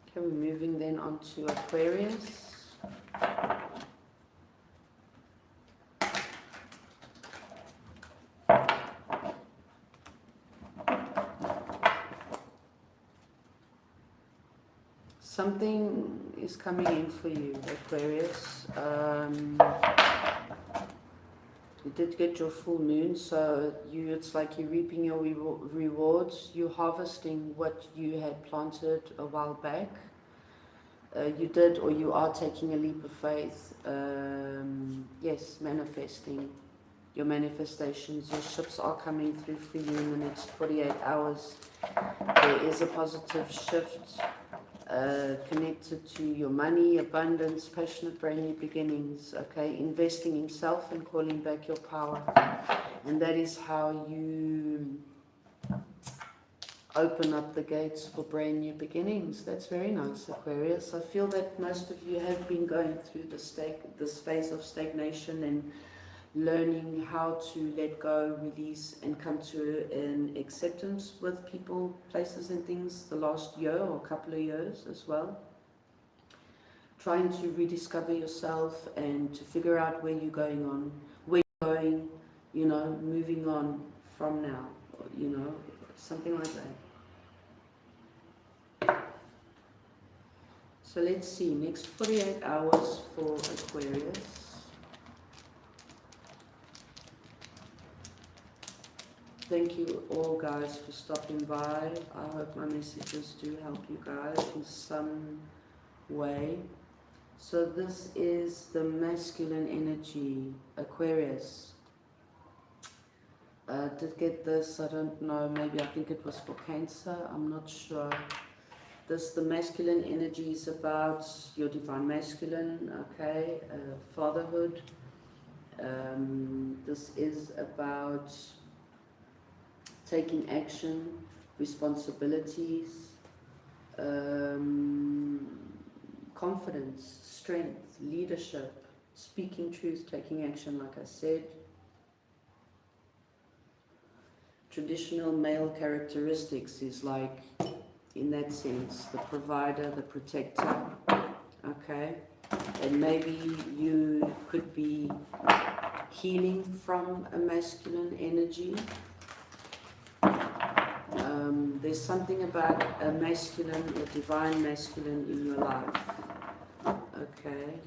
Okay, we're moving then on to Aquarius. Something is coming in for you, Aquarius. You did get your full moon, so it's like you're reaping your rewards. You're harvesting what you had planted a while back. You did, or you are taking a leap of faith. Yes, manifesting. Your manifestations, your ships are coming through for you in the next 48 hours. There is a positive shift connected to your money, abundance, passionate, brand new beginnings, okay? Investing in self and calling back your power. And that is how you open up the gates for brand new beginnings. That's very nice, Aquarius. I feel that most of you have been going through this phase of stagnation and learning how to let go, release, and come to an acceptance with people, places, and things the last year or couple of years as well. Trying to rediscover yourself and to figure out where you're going, you know, moving on from now, you know, something like that. So let's see, next 48 hours for Aquarius. Thank you all guys for stopping by. I hope my messages do help you guys in some way. So this is the masculine energy, Aquarius. Did get this, I don't know, maybe I think it was for Cancer, I'm not sure. The masculine energy is about your divine masculine, okay, fatherhood. This is about taking action, responsibilities, confidence, strength, leadership, speaking truth, taking action, like I said. Traditional male characteristics is like, in that sense, the provider, the protector, okay? And maybe you could be healing from a masculine energy. There's something about a masculine, a divine masculine in your life, okay?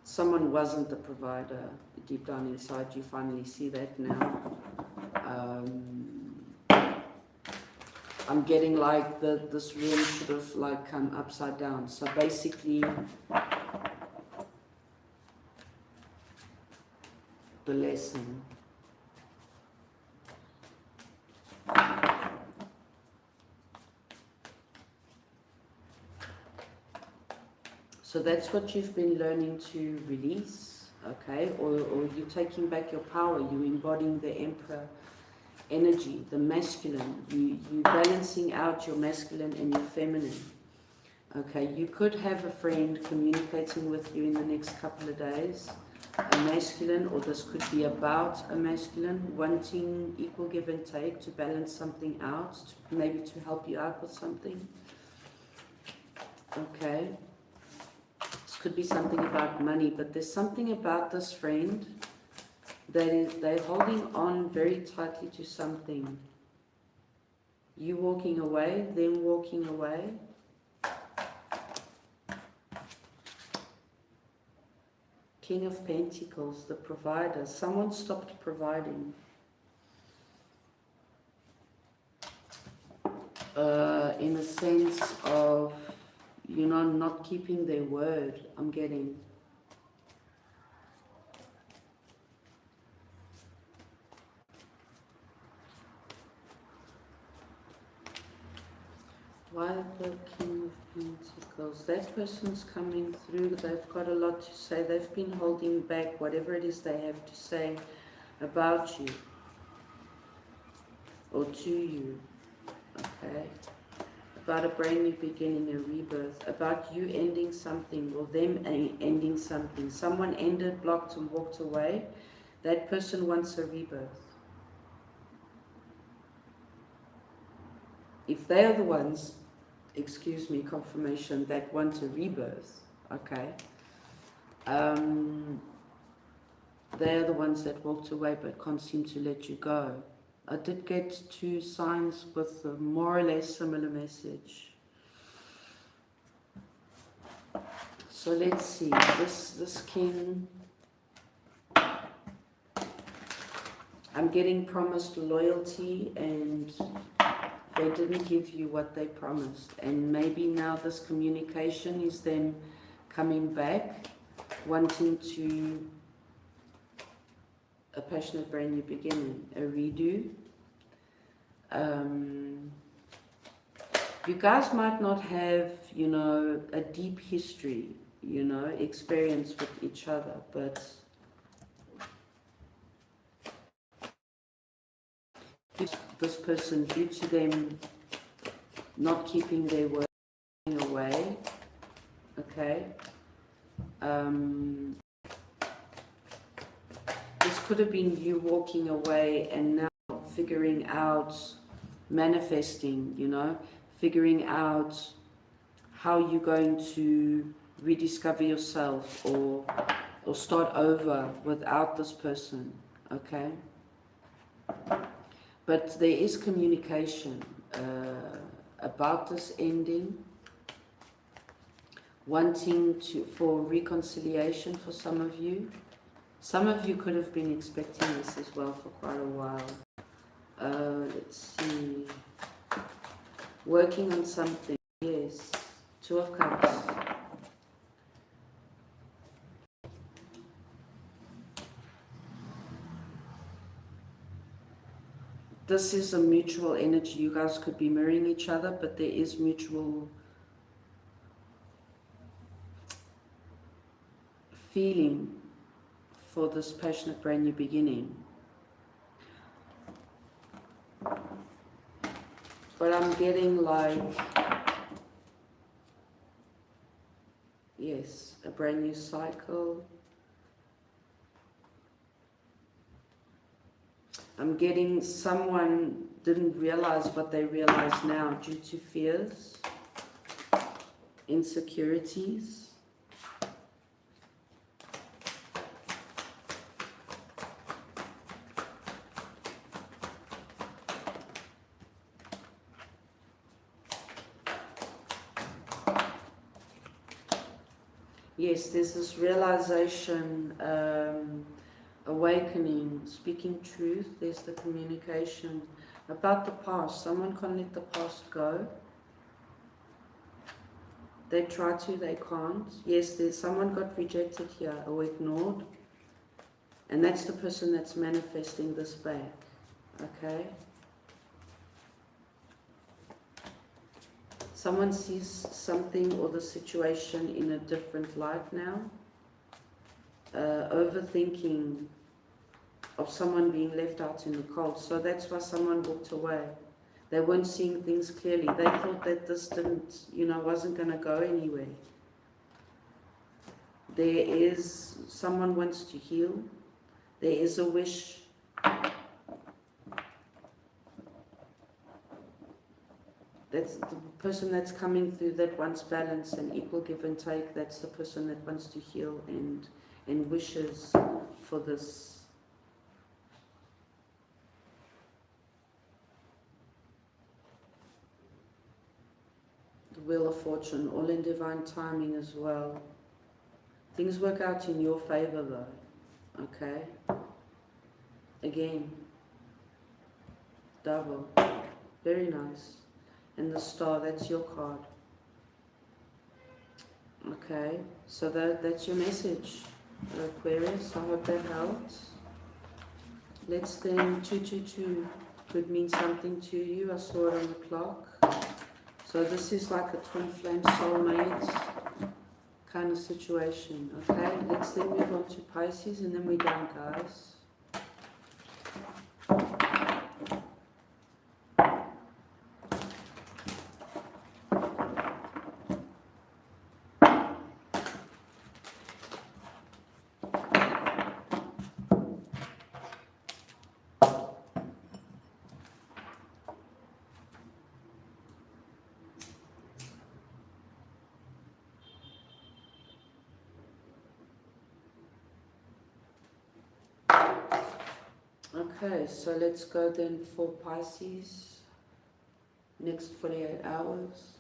Someone wasn't the provider. Deep down inside, you finally see that now. I'm getting like this room should have like come upside down. So basically, the lesson. So that's what you've been learning to release, okay? Or you're taking back your power, you're embodying the Emperor energy, the masculine. You're balancing out your masculine and your feminine, okay? You could have a friend communicating with you in the next couple of days, a masculine, or this could be about a masculine, wanting equal give and take to balance something out, maybe to help you out with something, okay? Could be something about money, but there's something about this friend that is, they're holding on very tightly to something. You walking away, them walking away. King of Pentacles, the provider. Someone stopped providing. In a sense of, you know, not keeping their word, I'm getting. Why the King of Pentacles? That person's coming through. They've got a lot to say. They've been holding back whatever it is they have to say about you or to you. Okay? About a brand new beginning, a rebirth. About you ending something or them ending something. Someone ended, blocked and walked away. That person wants a rebirth. If they are the ones, excuse me, confirmation, that want a rebirth, okay, they are the ones that walked away but can't seem to let you go. I did get 2 signs with a more or less similar message. So let's see, this king, I'm getting promised loyalty and they didn't give you what they promised. And maybe now this communication is them coming back, wanting to a passionate brand new beginning, a redo. You guys might not have, you know, a deep history, you know, experience with each other, but this person, due to them not keeping their word away, okay, this could have been you walking away and now figuring out, manifesting, you know, figuring out how you're going to rediscover yourself or start over without this person, okay? But there is communication about this ending, wanting for reconciliation for some of you. Some of you could have been expecting this as well for quite a while. Let's see. Working on something. Yes. 2 of Cups. This is a mutual energy. You guys could be mirroring each other, but there is mutual feeling for this passionate brand new beginning. But I'm getting like, yes, a brand new cycle. I'm getting someone didn't realize what they realize now due to fears, insecurities. Yes, there's this realization, awakening, speaking truth. There's the communication about the past. Someone can't let the past go. They try to, they can't. Yes, there's someone got rejected here or ignored. And that's the person that's manifesting this back. Okay? Someone sees something or the situation in a different light now. Overthinking of someone being left out in the cold. So that's why someone walked away. They weren't seeing things clearly. They thought that this didn't, you know, wasn't going to go anywhere. There is, someone wants to heal. There is a wish. That's the person that's coming through that wants balance and equal give and take. That's the person that wants to heal and wishes for this. The Wheel of Fortune, all in divine timing as well. Things work out in your favor though, okay? Again, double, very nice. And the Star, that's your card. Okay, so that's your message, Aquarius. I hope that helps. Let's then, 222 could mean something to you. I saw it on the clock. So this is like a twin flame soulmate kind of situation. Okay, let's then move on to Pisces and then we're done, guys. Okay, so let's go then for Pisces, next 48 hours.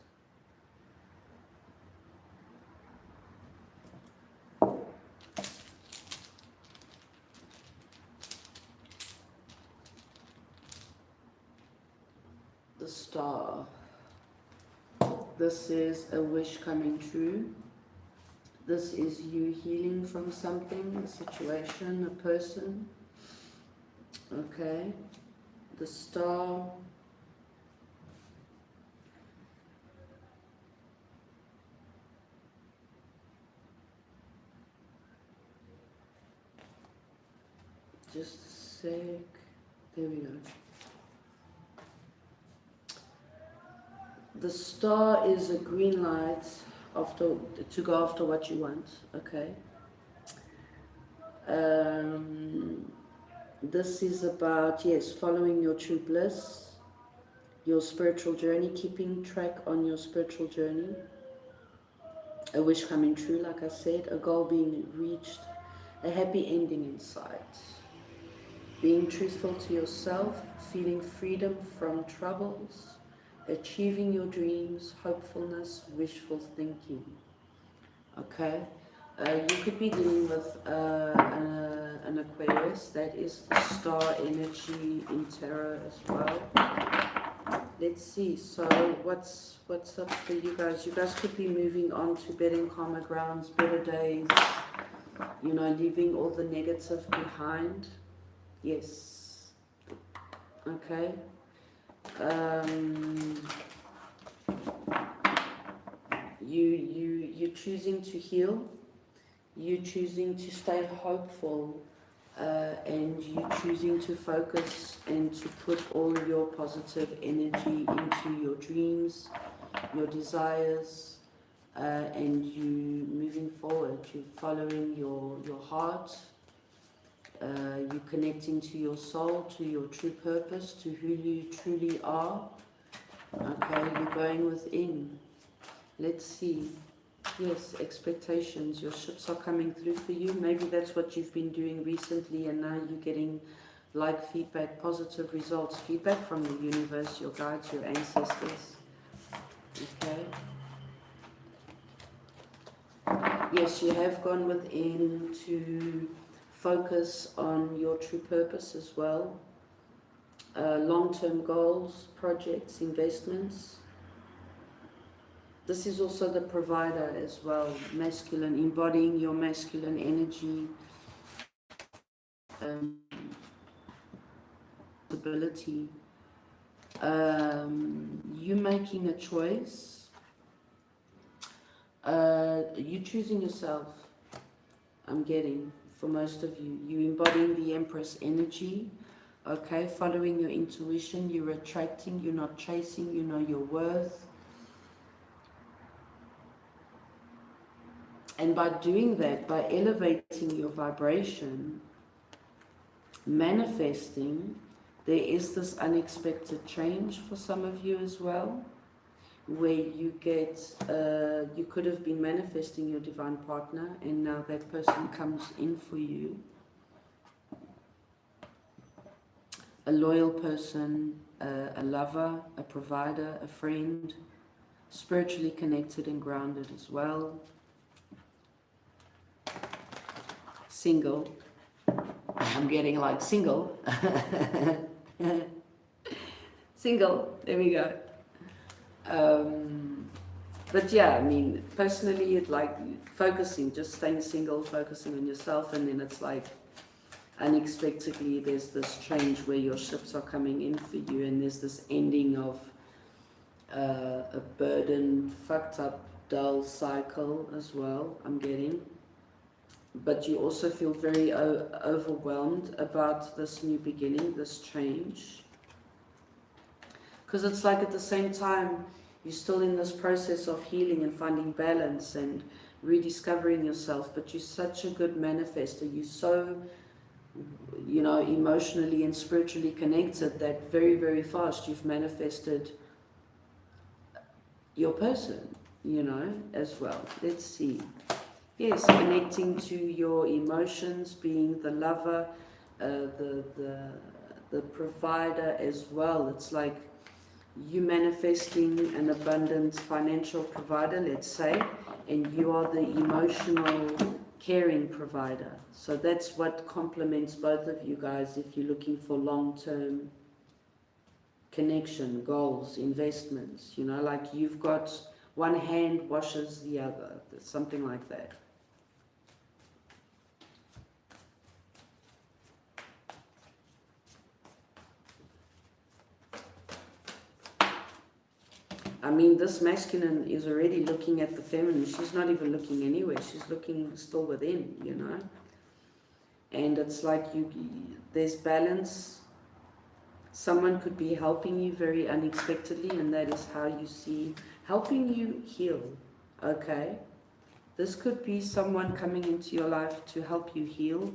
The Star. This is a wish coming true. This is you healing from something, a situation, a person. Okay, the Star. Just a sec. There we go. The Star is a green light to go after what you want. Okay. This is about, yes, following your true bliss, your spiritual journey, keeping track on your spiritual journey, a wish coming true, like I said, a goal being reached, a happy ending in sight, being truthful to yourself, feeling freedom from troubles, achieving your dreams, hopefulness, wishful thinking. Okay. You could be dealing with an Aquarius. That is the Star energy in tarot as well. Let's see. So what's up for you guys? You guys could be moving on to better and calmer grounds, better days. You know, leaving all the negative behind. Yes. Okay. You're choosing to heal. You're choosing to stay hopeful, and you're choosing to focus and to put all your positive energy into your dreams, your desires, and you moving forward. You're following your heart. You're connecting to your soul, to your true purpose, to who you truly are. Okay, you're going within. Let's see. Yes, expectations. Your ships are coming through for you. Maybe that's what you've been doing recently and now you're getting like feedback, positive results, feedback from the universe, your guides, your ancestors. Okay. Yes, you have gone within to focus on your true purpose as well. Long-term goals, projects, investments. This is also the provider as well, masculine, embodying your masculine energy, ability. You making a choice. You choosing yourself, I'm getting, for most of you. You embodying the Empress energy, okay, following your intuition, you're attracting, you're not chasing, you know your worth. And by doing that, by elevating your vibration, manifesting, there is this unexpected change for some of you as well. where you get, you could have been manifesting your divine partner, and now that person comes in for you. A loyal person, a lover, a provider, a friend, spiritually connected and grounded as well. Single. I'm getting like single. Single, there we go. But yeah, I mean, personally, it like focusing, just staying single, focusing on yourself, and then it's like unexpectedly there's this change where your ships are coming in for you, and there's this ending of a burdened, fucked up, dull cycle as well, I'm getting. But you also feel very overwhelmed about this new beginning, this change. Because it's like at the same time, you're still in this process of healing and finding balance and rediscovering yourself, but you're such a good manifester. You're so, you know, emotionally and spiritually connected that very, very fast you've manifested your person, you know, as well. Let's see. Yes, connecting to your emotions, being the lover, the provider as well. It's like you manifesting an abundant financial provider, let's say, and you are the emotional caring provider. So that's what complements both of you guys if you're looking for long-term connection, goals, investments. You know, like you've got one hand washes the other, something like that. I mean, this masculine is already looking at the feminine. She's not even looking anywhere. She's looking still within, you know. And it's like there's balance. Someone could be helping you very unexpectedly, and that is how you see, helping you heal, okay? This could be someone coming into your life to help you heal,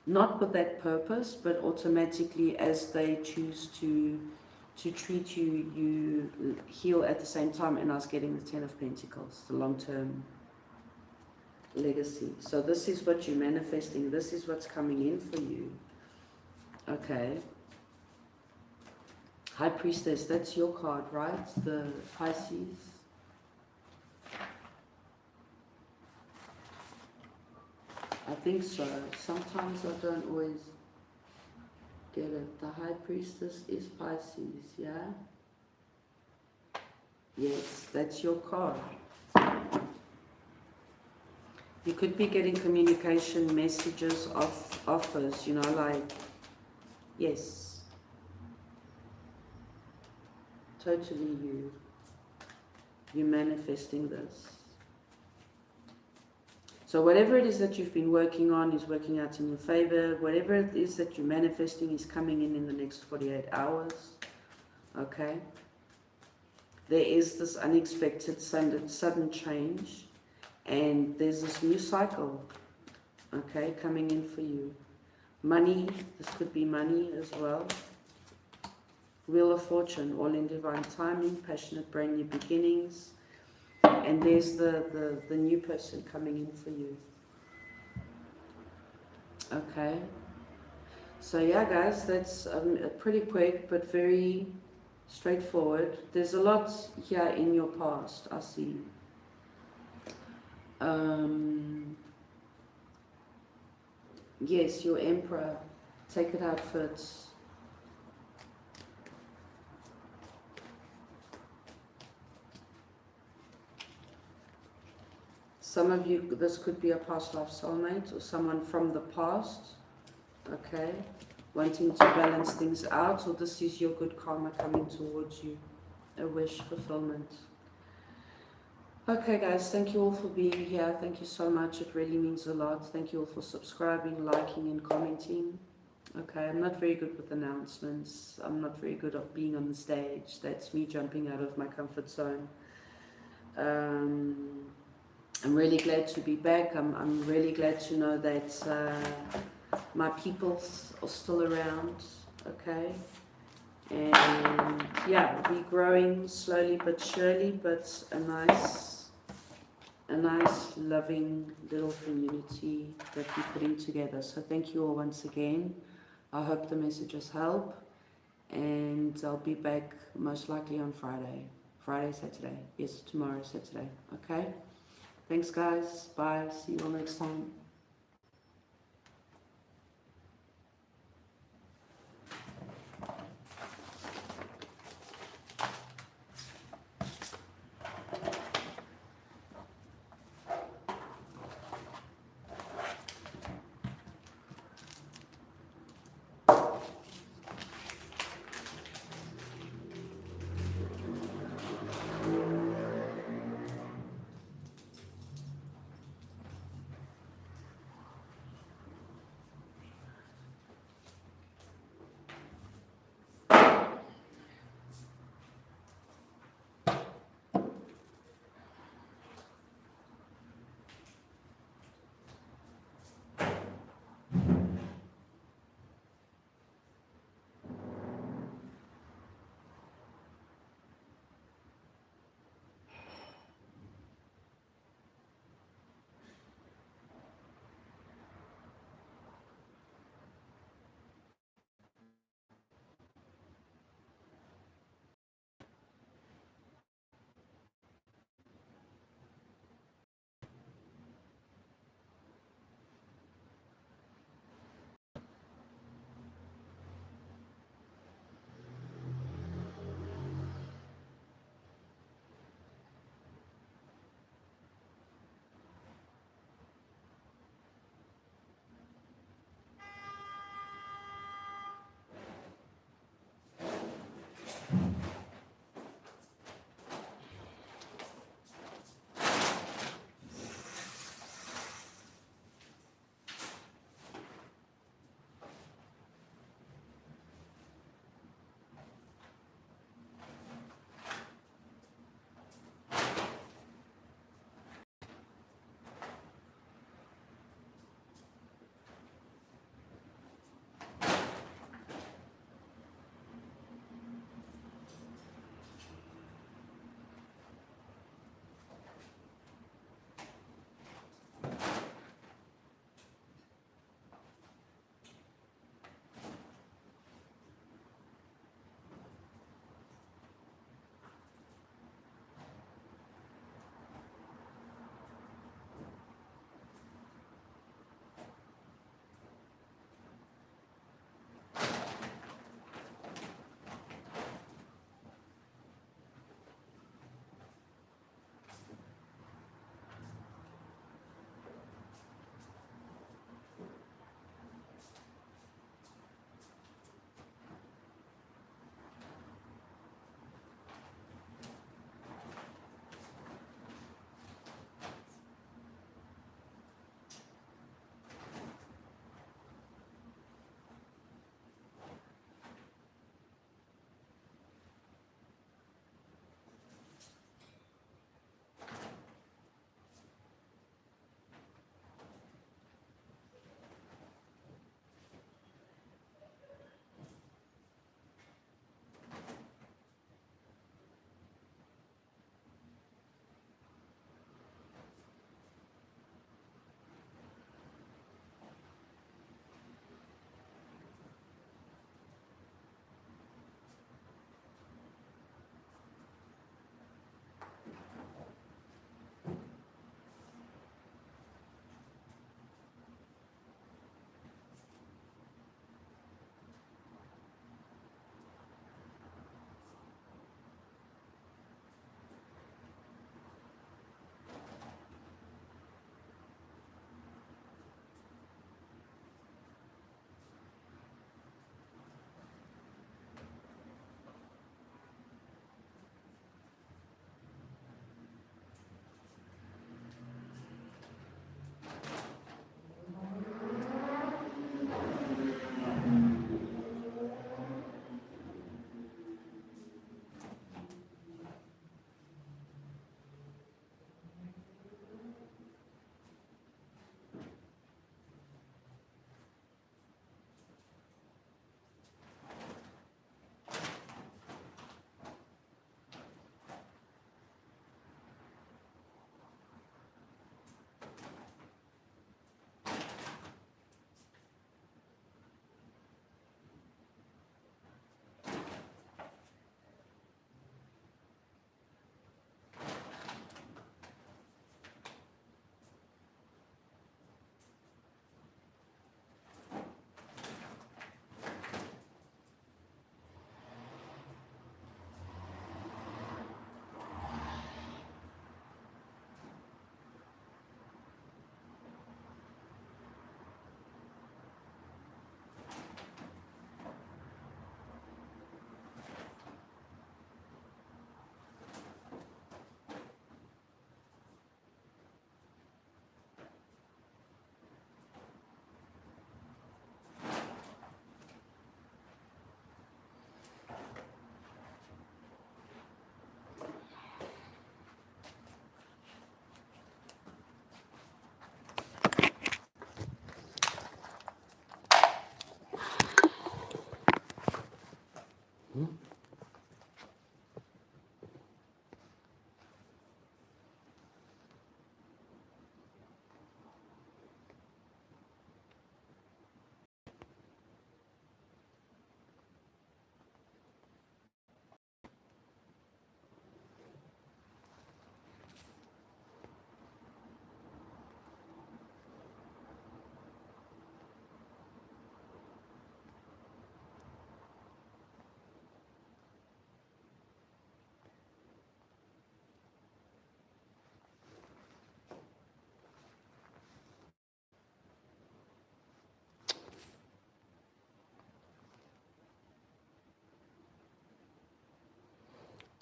not with that purpose, but automatically as they choose to treat you, you heal at the same time. And I was getting the 10 of Pentacles, the long-term legacy. So this is what you're manifesting. This is what's coming in for you. Okay. High Priestess, that's your card, right? The Pisces. I think so. Sometimes I don't always get it. The High Priestess is Pisces, yeah? Yes, that's your card. You could be getting communication messages, offers, you know, like, yes. Totally you're manifesting this. So whatever it is that you've been working on is working out in your favor. Whatever it is that you're manifesting is coming in the next 48 hours. Okay? There is this unexpected sudden change, and there's this new cycle, okay, coming in for you. Money, this could be money as well. Wheel of Fortune, all in divine timing, passionate, brand new beginnings. And there's the new person coming in for you. Okay. So yeah, guys, that's pretty quick, but very straightforward. There's a lot here in your past, I see. Yes, your Emperor, take it out fits. Some of you, this could be a past life soulmate or someone from the past, okay, wanting to balance things out, or this is your good karma coming towards you, a wish fulfillment. Okay, guys, thank you all for being here. Thank you so much. It really means a lot. Thank you all for subscribing, liking, and commenting. Okay, I'm not very good with announcements. I'm not very good at being on the stage. That's me jumping out of my comfort zone. I'm really glad to be back. I'm really glad to know that my people are still around, okay? And yeah, we're growing slowly but surely, but a nice, loving little community that we're putting together. So thank you all once again. I hope the messages help, and I'll be back most likely on Friday, Saturday. Yes, tomorrow, Saturday. Okay. Thanks, guys. Bye. See you all next time.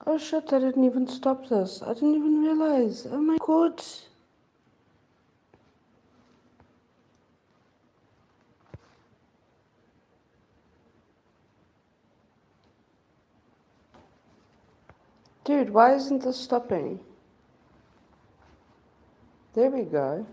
Oh shit, I didn't even stop this. I didn't even realize. Oh my god. Dude, why isn't this stopping? There we go.